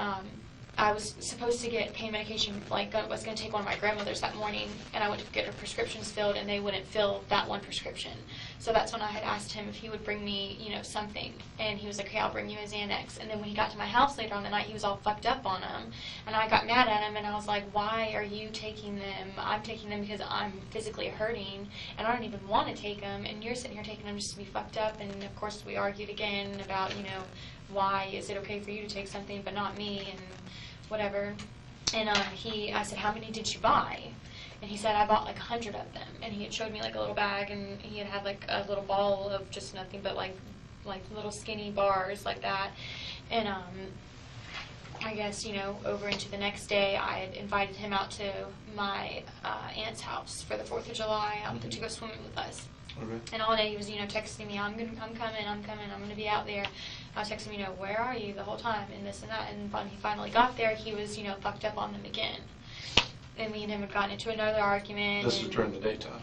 I was supposed to get pain medication, I was going to take one of my grandmother's that morning, and I went to get her prescriptions filled, and they wouldn't fill that one prescription. So that's when I had asked him if he would bring me, something. And he was like, "Okay, I'll bring you a Xanax." And then when he got to my house later on the night, he was all fucked up on them. And I got mad at him, and I was like, "Why are you taking them? I'm taking them because I'm physically hurting, and I don't even want to take them. And you're sitting here taking them just to be fucked up." And, of course, we argued again about, why is it okay for you to take something but not me, and whatever. And I said, "How many did you buy?" And he said, "I bought like 100 of them." And he had showed me like a little bag, and he had like a little ball of just nothing but like little skinny bars like that. And I guess, over into the next day, I had invited him out to my aunt's house for the 4th of July to go swimming with us. Okay. And all day he was, texting me, I'm coming, I'm going to be out there. I was texting him, "Where are you?" the whole time, and this and that. And when he finally got there, he was, fucked up on them again. And me and him had gotten into another argument. This was during the daytime?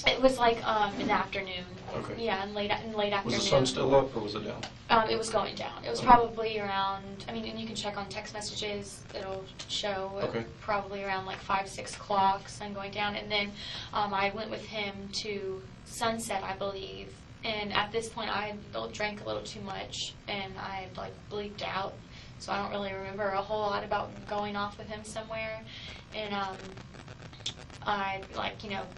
It was like in the afternoon. Okay. Yeah, in late afternoon. Was the sun still up, or was it down? It was going down. It was probably around, and you can check on text messages. It'll show probably around like 5, 6 o'clock, sun going down. And then I went with him to Sunset, I believe. And at this point, I had drank a little too much, and I had like bleeped out. So I don't really remember a whole lot about going off with him somewhere. And I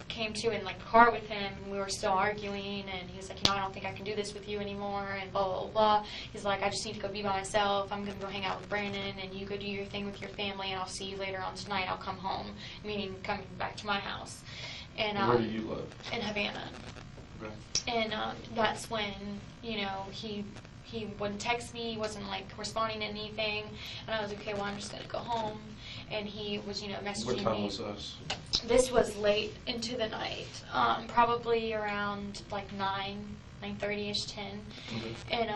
came to in the car with him, and we were still arguing, and he was like, "I don't think I can do this with you anymore," and blah, blah, blah. He's like, "I just need to go be by myself. I'm going to go hang out with Brandon, and you go do your thing with your family, and I'll see you later on tonight. I'll come home," meaning coming back to my house. And where do you live? In Havana. Okay. And that's when, he wouldn't text me, he wasn't responding to anything, and I was okay, well, I'm just going to go home. And he was, messaging me. What time was this? This was late into the night, probably around 9:30ish, 10. Okay. And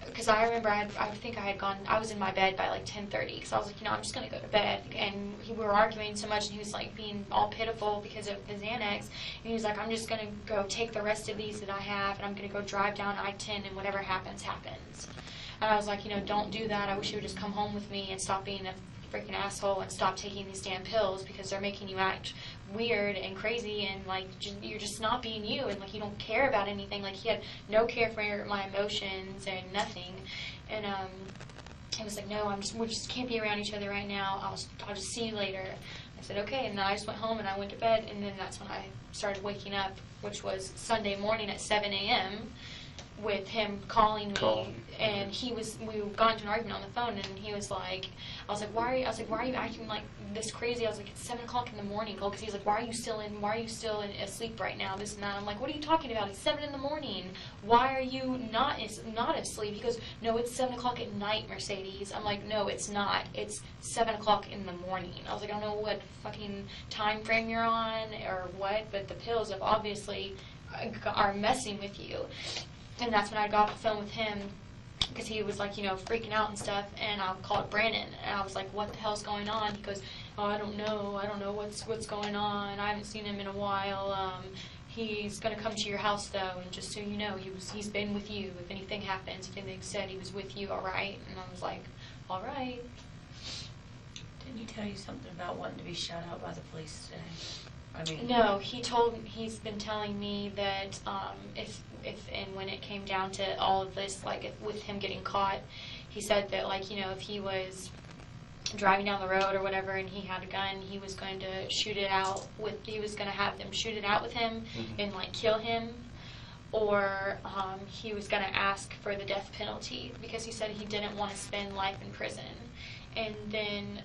because I remember I think I was in my bed by 10:30, because I was like, I'm just going to go to bed. And we were arguing so much, and he was being all pitiful because of the Xanax. And he was like, "I'm just going to go take the rest of these that I have, and I'm going to go drive down I-10, and whatever happens, happens." And I was like, don't do that. I wish you would just come home with me and stop being a freaking asshole and stop taking these damn pills because they're making you act weird and crazy and like you're just not being you and like you don't care about anything. Like he had no care for my emotions and nothing. And I was like, no, we just can't be around each other right now. I'll just see you later. I said, okay, and then I just went home and I went to bed, and then that's when I started waking up, which was Sunday morning at 7 a.m. with him calling me, and we got into an argument on the phone, and he was like, I was like, why are you acting like this crazy? I was like, it's 7 o'clock in the morning, because he's like, why are you still asleep right now, this and that. I'm like, what are you talking about? It's 7 in the morning. Why are you not asleep? He goes, no, it's 7 o'clock at night, Mercedes. I'm like, no, it's not. It's 7 o'clock in the morning. I was like, I don't know what fucking time frame you're on or what, but the pills have obviously are messing with you. And that's when I got off the phone with him, because he was like, freaking out and stuff, and I called Brandon, and I was like, what the hell's going on? He goes, oh, I don't know what's going on. I haven't seen him in a while. He's going to come to your house, though, and just so you know, he's been with you. If anything happens, if anything said, he was with you, all right? And I was like, all right. Didn't he tell you something about wanting to be shut out by the police today? No, he's been telling me that if and when it came down to all of this, like with him getting caught, he said that if he was driving down the road or whatever and he had a gun, he was going to he was going to have them shoot it out with him and kill him, or he was going to ask for the death penalty because he said he didn't want to spend life in prison. And then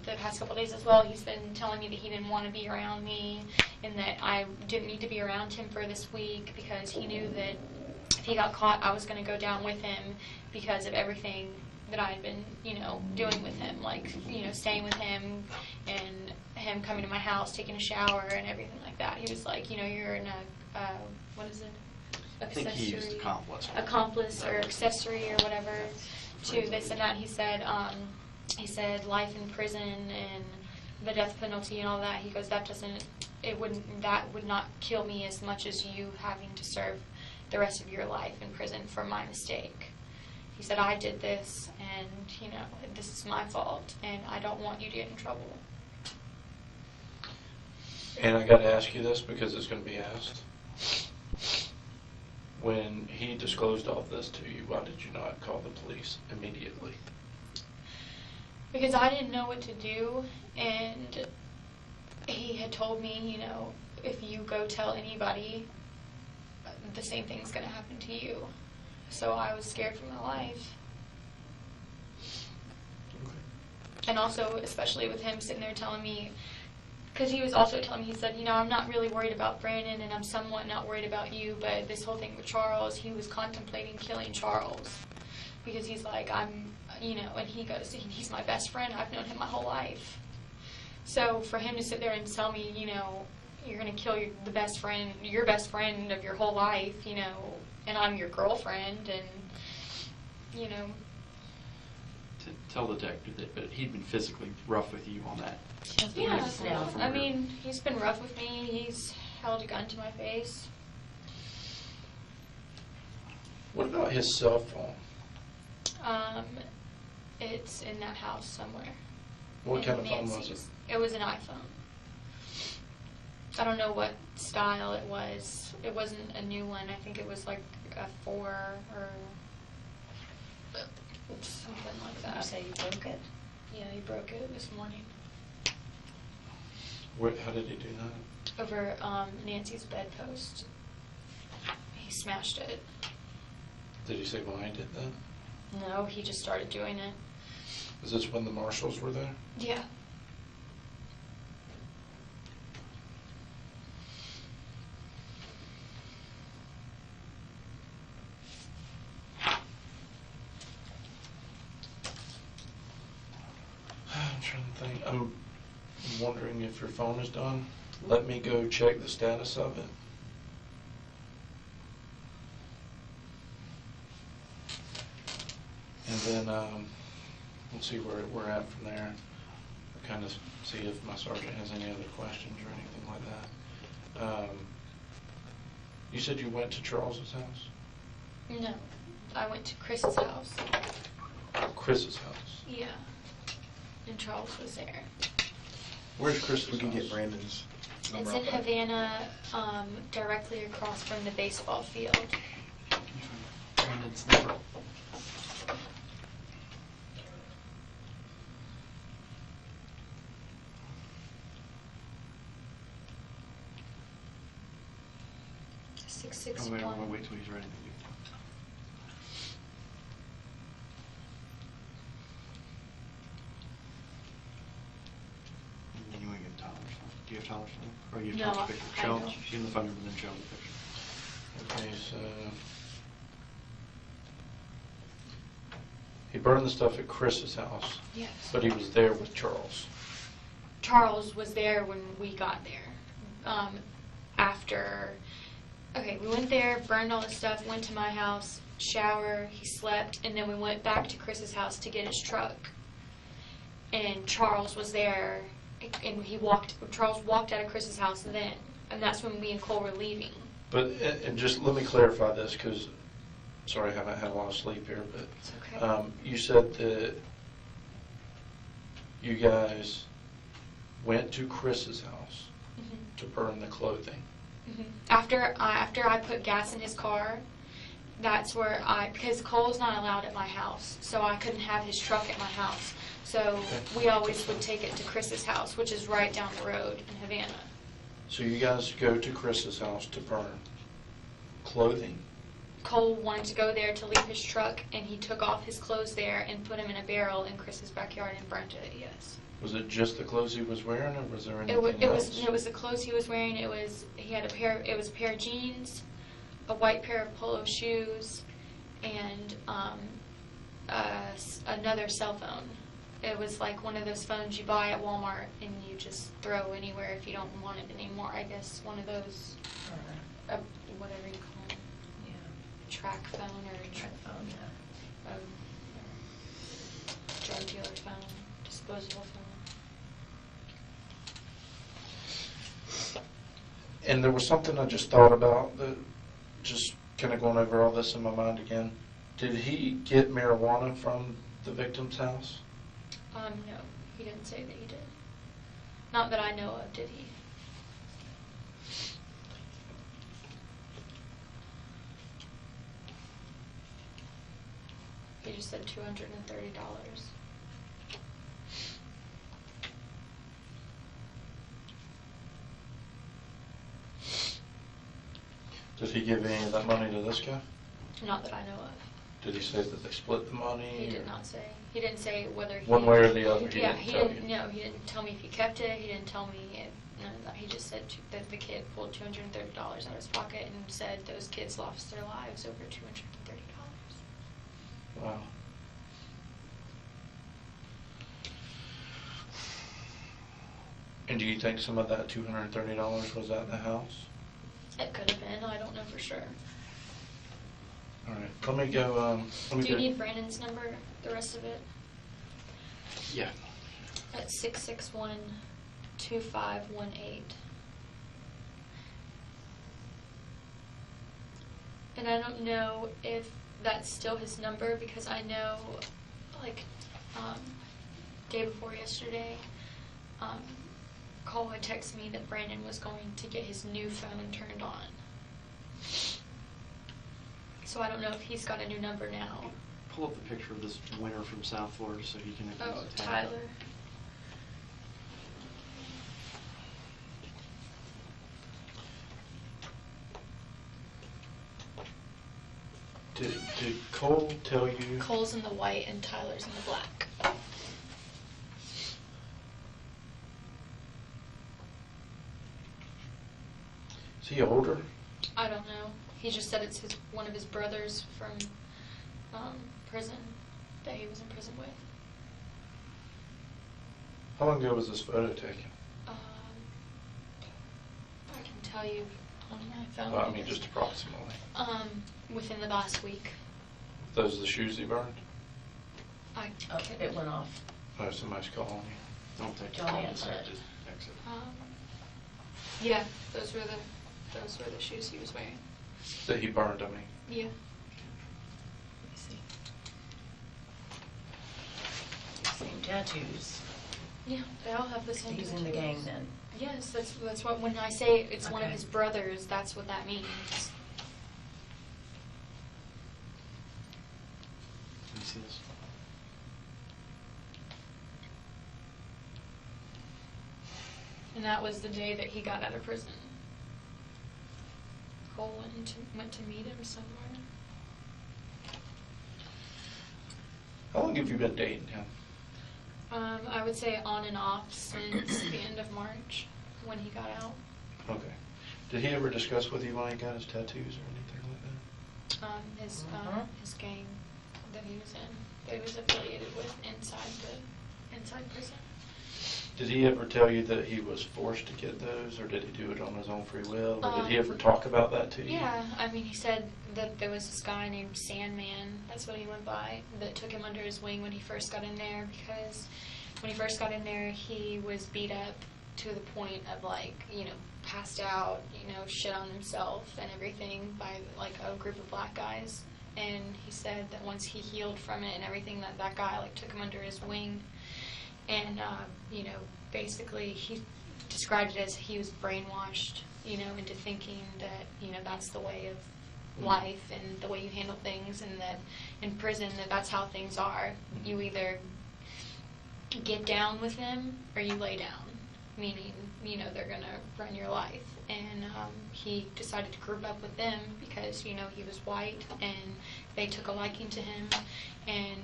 the past couple of days as well, he's been telling me that he didn't want to be around me and that I didn't need to be around him for this week because he knew that if he got caught, I was going to go down with him because of everything that I had been, doing with him, staying with him and him coming to my house, taking a shower and everything like that. He was like, you're in what is it? I think he used accomplice or accessory or whatever to this and that. He said life in prison and the death penalty and all that. He goes, that would not kill me as much as you having to serve the rest of your life in prison for my mistake. He said, I did this and, this is my fault and I don't want you to get in trouble. And I got to ask you this because it's going to be asked. When he disclosed all this to you, why did you not call the police immediately? Because I didn't know what to do, and he had told me, if you go tell anybody, the same thing's going to happen to you. So I was scared for my life. Okay. And also, especially with him sitting there telling me, because he was also telling me, he said, I'm not really worried about Brandon, and I'm somewhat not worried about you, but this whole thing with Charles, he was contemplating killing Charles. Because he's like, and he goes, he's my best friend. I've known him my whole life. So for him to sit there and tell me, you're going to kill your best friend of your whole life, and I'm your girlfriend, and, To tell the detective that he'd been physically rough with you on that. Yeah, he's been rough with me. He's held a gun to my face. What about his cell phone? It's in that house somewhere. What kind of phone was it? It was an iPhone. I don't know what style it was. It wasn't a new one. I think it was like a 4 or something like that. You say you broke it? Yeah, he broke it this morning. How did he do that? Over Nancy's bedpost. He smashed it. Did he say why he did that? No, he just started doing it. Is this when the marshals were there? Yeah. I'm trying to think. I'm wondering if your phone is done. Let me go check the status of it. And then we'll see where we're at from there. Kind of see if my sergeant has any other questions or anything like that. You said you went to Charles's house? No. I went to Chris's house. Chris's house. Yeah. And Charles was there. Where's Chris's We can house? get Brandon's number It's in off that. Havana, directly across from the baseball field. Brandon's number. Oh, wait, 661. wait till he's ready. And then you want to get Tyler's phone. Do you have Tyler's phone? Or you have No, Tyler's picture? I Show him. don't. Give him the phone number, then show him the picture. Okay, so he burned the stuff at Chris's house, Yes. but he was there with Charles. Charles was there when we got there. Okay, we went there, burned all the stuff, went to my house, shower, he slept, and then we went back to Chris's house to get his truck. And Charles was there, and Charles walked out of Chris's house then, and that's when me and Cole were leaving. But, and just let me clarify this, because, sorry, I haven't had a lot of sleep here, but It's okay. you said that you guys went to Chris's house Mhm. to burn the clothing. Mhm. After I put gas in his car, that's where because Cole's not allowed at my house, so I couldn't have his truck at my house. So we always would take it to Chris's house, which is right down the road in Havana. So you guys go to Chris's house to burn clothing. Cole wanted to go there to leave his truck, and he took off his clothes there and put them in a barrel in Chris's backyard and burnt it. Yes. Was it just the clothes he was wearing, or was there It anything was else? the clothes he was wearing. It was a pair of jeans, a white pair of polo shoes, and another cell phone. It was like one of those phones you buy at Walmart and you just throw anywhere if you don't want it anymore. I guess one of those, whatever you call them, Yeah. track phone or Track phone, yeah. drug dealer phone, disposable phone. And there was something I just thought about, that just kind of going over all this in my mind again. Did he get marijuana from the victim's house? No, he didn't say that he did. Not that I know of, did he? He just said $230. Did he give any of that money to this guy? Not that I know of. Did he say that they split the money? He did or- not say. He didn't say whether he... One way or the other, he Yeah, didn't he tell didn't, you? no, he didn't tell me if he kept it. He didn't tell me none of that. He just said that the kid pulled $230 out of his pocket and said those kids lost their lives over $230. Wow. And do you think some of that $230 was at the house? It could have been. I don't know for sure. All right, let me go, let me Do you go. need Brandon's number, the rest of it? Yeah. That's 661-2518. And I don't know if that's still his number, because I know, like, day before yesterday, Cole had texted me that Brandon was going to get his new phone turned on. So I don't know if he's got a new number now. Pull up the picture of this winter from South Florida so he can... Oh, Tyler. Did Cole tell you? Cole's in the white and Tyler's in the black. Is he older? I don't know. He just said it's one of his brothers from prison that he was in prison with. How long ago was this photo taken? I can tell you on my phone. Well, I mean, just approximately. Within the last week. Those are the shoes he burned? I Oh, could- it went off. Oh, somebody's calling you. Don't take Don't it. answer it. Exit. Yeah, those were the shoes he was wearing. That he burned, I mean. Yeah. tattoos. Yeah, they all have the same He's in the gang then. Yes, that's what, when I say it's one of Okay. his brothers, that's what that means. Let me see this. And that was the day that he got out of prison. Cole went to meet him somewhere. How long have you been dating him? I would say on and off since the end of March when he got out. Okay. Did he ever discuss with you why he got his tattoos or anything like that? His gang that he was in, that he was affiliated with inside prison. Did he ever tell you that he was forced to get those, or did he do it on his own free will? Or did he ever talk about that to you? Yeah, I mean, he said that there was this guy named Sandman, that's what he went by, that took him under his wing when he first got in there, because when he first got in there, he was beat up to the point of, like, you know, passed out, you know, shit on himself and everything by, like, a group of black guys. And he said that once he healed from it and everything, that guy, like, took him under his wing. And, you know, basically he described it as he was brainwashed, you know, into thinking that, you know, that's the way of life and the way you handle things, and that in prison that's how things are. You either get down with them or you lay down, meaning, you know, they're going to run your life. And he decided to group up with them because, you know, he was white and they took a liking to him, and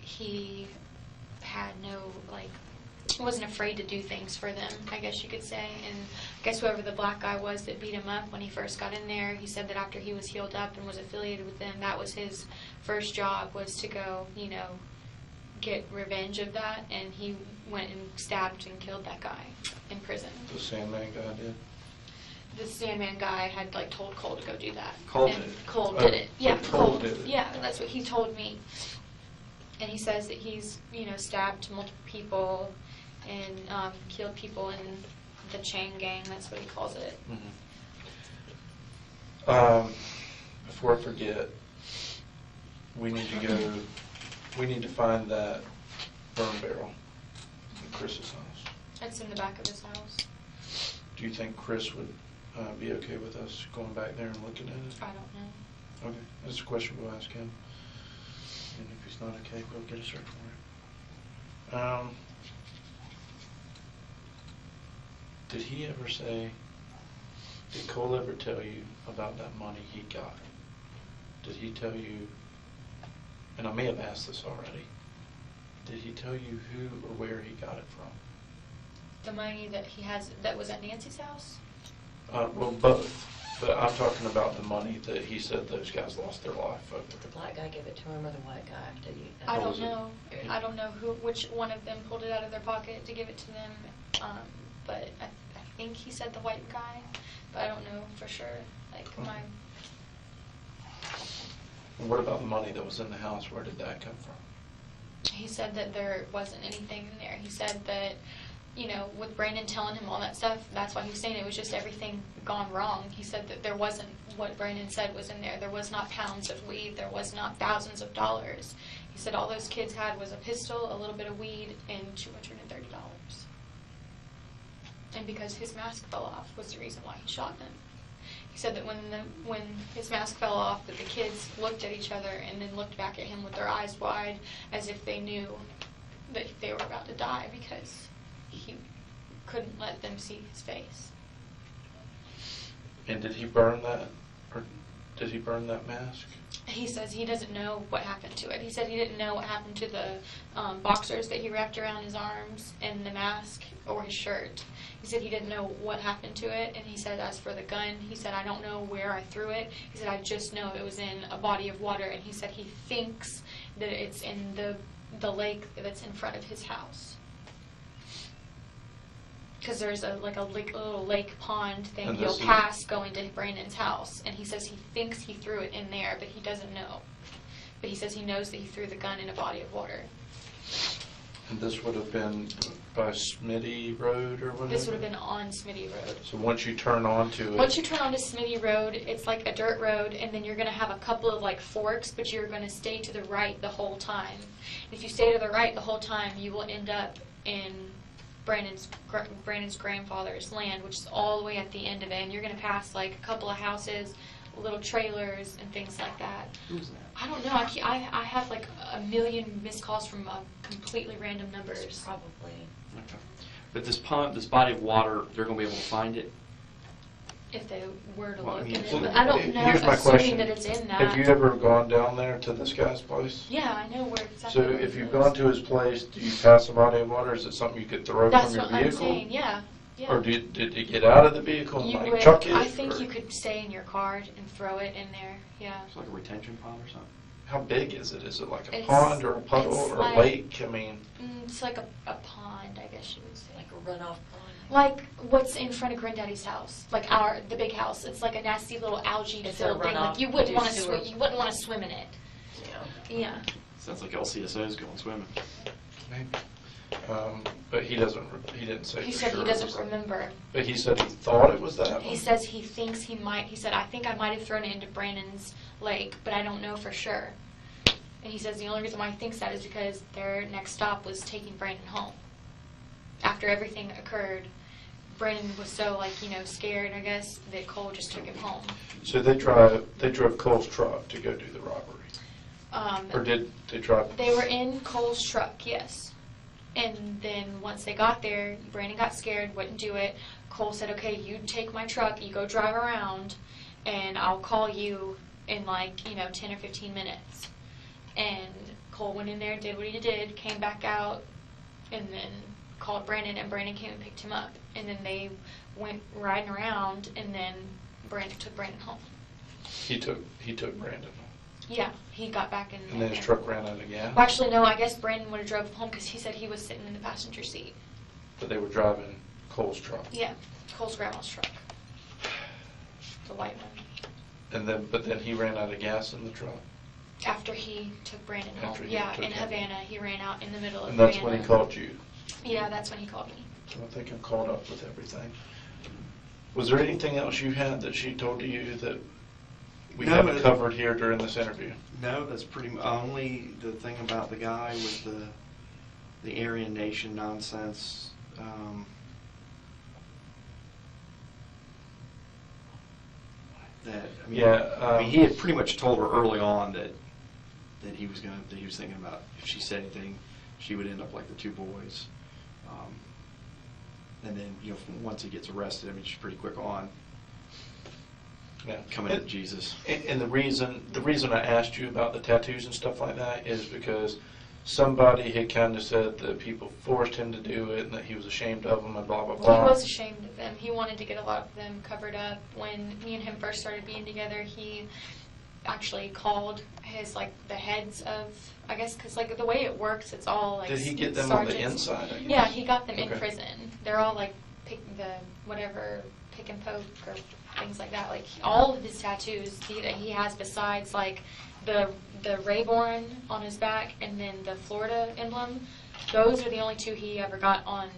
he had no, like, wasn't afraid to do things for them, I guess you could say. And I guess whoever the black guy was that beat him up when he first got in there, he said that after he was healed up and was affiliated with them, that was his first job, was to go, you know, get revenge of that. And he went and stabbed and killed that guy in prison. The Sandman guy did? The Sandman guy had, like, told Cole to go do that. Cole And did it? Cole Oh, did it. Yeah, Cole did it. Yeah, that's what he told me. And he says that he's, you know, stabbed multiple people and killed people in the chain gang. That's what he calls it. Before I forget, we need to find that burn barrel in Chris's house. It's in the back of his house. Do you think Chris would be okay with us going back there and looking at it? I don't know. Okay, that's a question we'll ask him. And if he's not okay, we'll get a search warrant. Did he ever say, did Cole ever tell you about that money he got? Did he tell you, and I may have asked this already, did he tell you who or where he got it from? The money that he has, that was at Nancy's house? Well, both. But I'm talking about the money that he said those guys lost their life over. Did the black guy give it to him or the white guy? Did you? I What don't was it? know. I don't know which one of them pulled it out of their pocket to give it to them. But I think he said the white guy, but I don't know for sure. Like, Okay. And what about the money that was in the house? Where did that come from? He said that there wasn't anything in there. He said that, you know, with Brandon telling him all that stuff, that's why he was saying it was just everything gone wrong. He said that there wasn't what Brandon said was in there. There was not pounds of weed. There was not thousands of dollars. He said all those kids had was a pistol, a little bit of weed, and $230. And because his mask fell off was the reason why he shot them. He said that when his mask fell off, that the kids looked at each other and then looked back at him with their eyes wide as if they knew that they were about to die because he couldn't let them see his face. And did he burn that, or did he burn that mask? He says he doesn't know what happened to it. He said he didn't know what happened to the boxers that he wrapped around his arms and the mask or his shirt. He said he didn't know what happened to it, and he said as for the gun, he said, I don't know where I threw it. He said, I just know it was in a body of water, and he said he thinks that it's in the lake that's in front of his house. Because there's a little lake pond thing And you'll this is- pass going to Brandon's house, and he says he thinks he threw it in there, but he doesn't know. But he says he knows that he threw the gun in a body of water. This would have been by Smitty Road or whatever? This would have been on Smitty Road. So once you turn onto it. Once you turn onto Smitty Road, it's like a dirt road, and then you're going to have a couple of like forks, but you're going to stay to the right the whole time. If you stay to the right the whole time, you will end up in Brandon's grandfather's land, which is all the way at the end of it, and you're going to pass like a couple of houses, little trailers, and things like that. Who's that? I don't know. I have like a million missed calls from completely random numbers. Probably. Okay. But this pond, this body of water, they're going to be able to find it? If they were to Well, I look mean, at it, well, but I don't know. Here's my Assuming question. that it's in that. Have you ever gone down there to this guy's place? Yeah, I know where exactly. So where if it you've is. gone to his place, do you pass a body of water? Is it something you could throw That's from your what I'm vehicle? saying. Yeah. Yeah. Or did it get out of the vehicle and You like would, chuck it? I think or- you could stay in your car and throw it in there. Yeah. It's like a retention pond or something? How big is it? Is it like a It's- pond or a puddle it's or like- a lake? I mean, It's like a pond, I guess you would say. Like a runoff pond. Like what's in front of Granddaddy's house, like the big house. It's like a nasty little algae Is there a filled thing. runoff Like you wouldn't to want to sewer? swim. You wouldn't want to swim in it. Yeah. Yeah. Sounds like LCSO's going swimming. maybe. But he doesn't. He didn't say. He for said sure he it doesn't was that. remember. But he said he thought it was that. He one. says he thinks he might. He said, I think I might have thrown it into Brandon's lake, but I don't know for sure. And he says the only reason why he thinks that is because their next stop was taking Brandon home. After everything occurred, Brandon was so scared, I guess, that Cole just took him home. So they drove Cole's truck to go do the robbery, or did they drive? They were in Cole's truck, yes. And then once they got there, Brandon got scared, wouldn't do it. Cole said, okay, you take my truck, you go drive around, and I'll call you in 10 or 15 minutes. And Cole went in there, did what he did, came back out, and then called Brandon, and Brandon came and picked him up. And then they went riding around, and then Brandon took Brandon home. He took Brandon, Yeah, he got back in. and then his truck ran out of gas. Well, actually, no, I guess Brandon would have drove home because he said he was sitting in the passenger seat. But they were driving Cole's truck. Yeah, Cole's grandma's truck. The white one. But then he ran out of gas in the truck. After he took Brandon home. After he Yeah, took in him. Havana. He ran out in the middle of And that's Havana. when he called you. Yeah, that's when he called me. So I think I'm caught up with everything. Was there anything else you had that she told you that we No, haven't it- covered here during this interview? No, that's pretty only the thing about the guy with the Aryan Nation nonsense. He had pretty much told her early on that he was thinking about if she said anything, she would end up like the two boys. And then once he gets arrested, she's pretty quick on Yeah. coming to Jesus. And the reason I asked you about the tattoos and stuff like that is because somebody had kind of said that people forced him to do it and that he was ashamed of them and blah, blah, He blah. was ashamed of them. He wanted to get a lot of them covered up. When me and him first started being together, he actually called the heads of, I guess, because the way it works, it's all Did he get them on the sergeants. inside? I guess? Yeah, he got them in Okay. prison. They're all pick and poke or things like that. All of his tattoos that he has besides the Rayborn on his back and then the Florida emblem, those are the only two he ever got on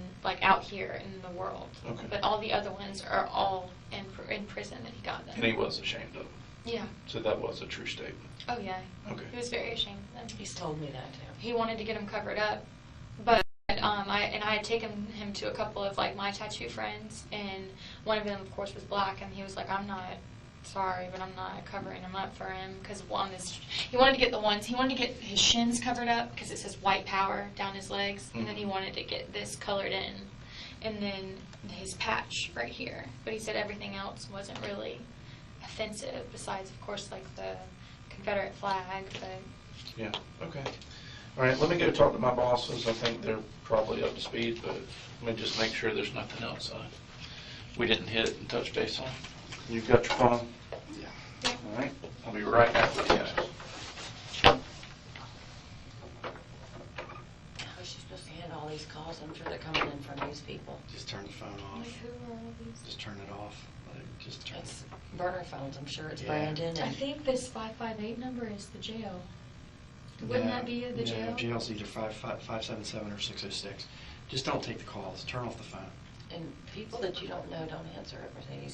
out here in the world. Okay. But all the other ones are all in prison that he got them. And he was ashamed of them. Yeah. So that was a true statement. Oh yeah. Okay. He was very ashamed of them. He's told me that too. He wanted to get them covered up, but I had taken him to a couple of my tattoo friends, and one of them of course was black, and he was like, I'm not sorry, but I'm not covering him up for him because he wanted to get his shins covered up because it says white power down his legs, and then he wanted to get this colored in, and then his patch right here. But he said everything else wasn't really offensive besides of course the Confederate flag, but Yeah, okay. All right, let me go talk to my bosses. I think they're probably up to speed, but let me just make sure there's nothing else we didn't hit and touch base on. You've got your phone? Yeah. All right, I'll be right back with you guys. How is she supposed to handle all these calls? I'm sure they're coming in from these people. Just turn the phone off. who are all these? Just turn it off. Just turn It's it. burner phones. I'm sure it's Yeah. Brandon. I And think this 558 number is the jail. Wouldn't that be the jail? No, jail's either 577 or 606. Just don't take the calls. Turn off the phone. And people that you don't know don't answer everything.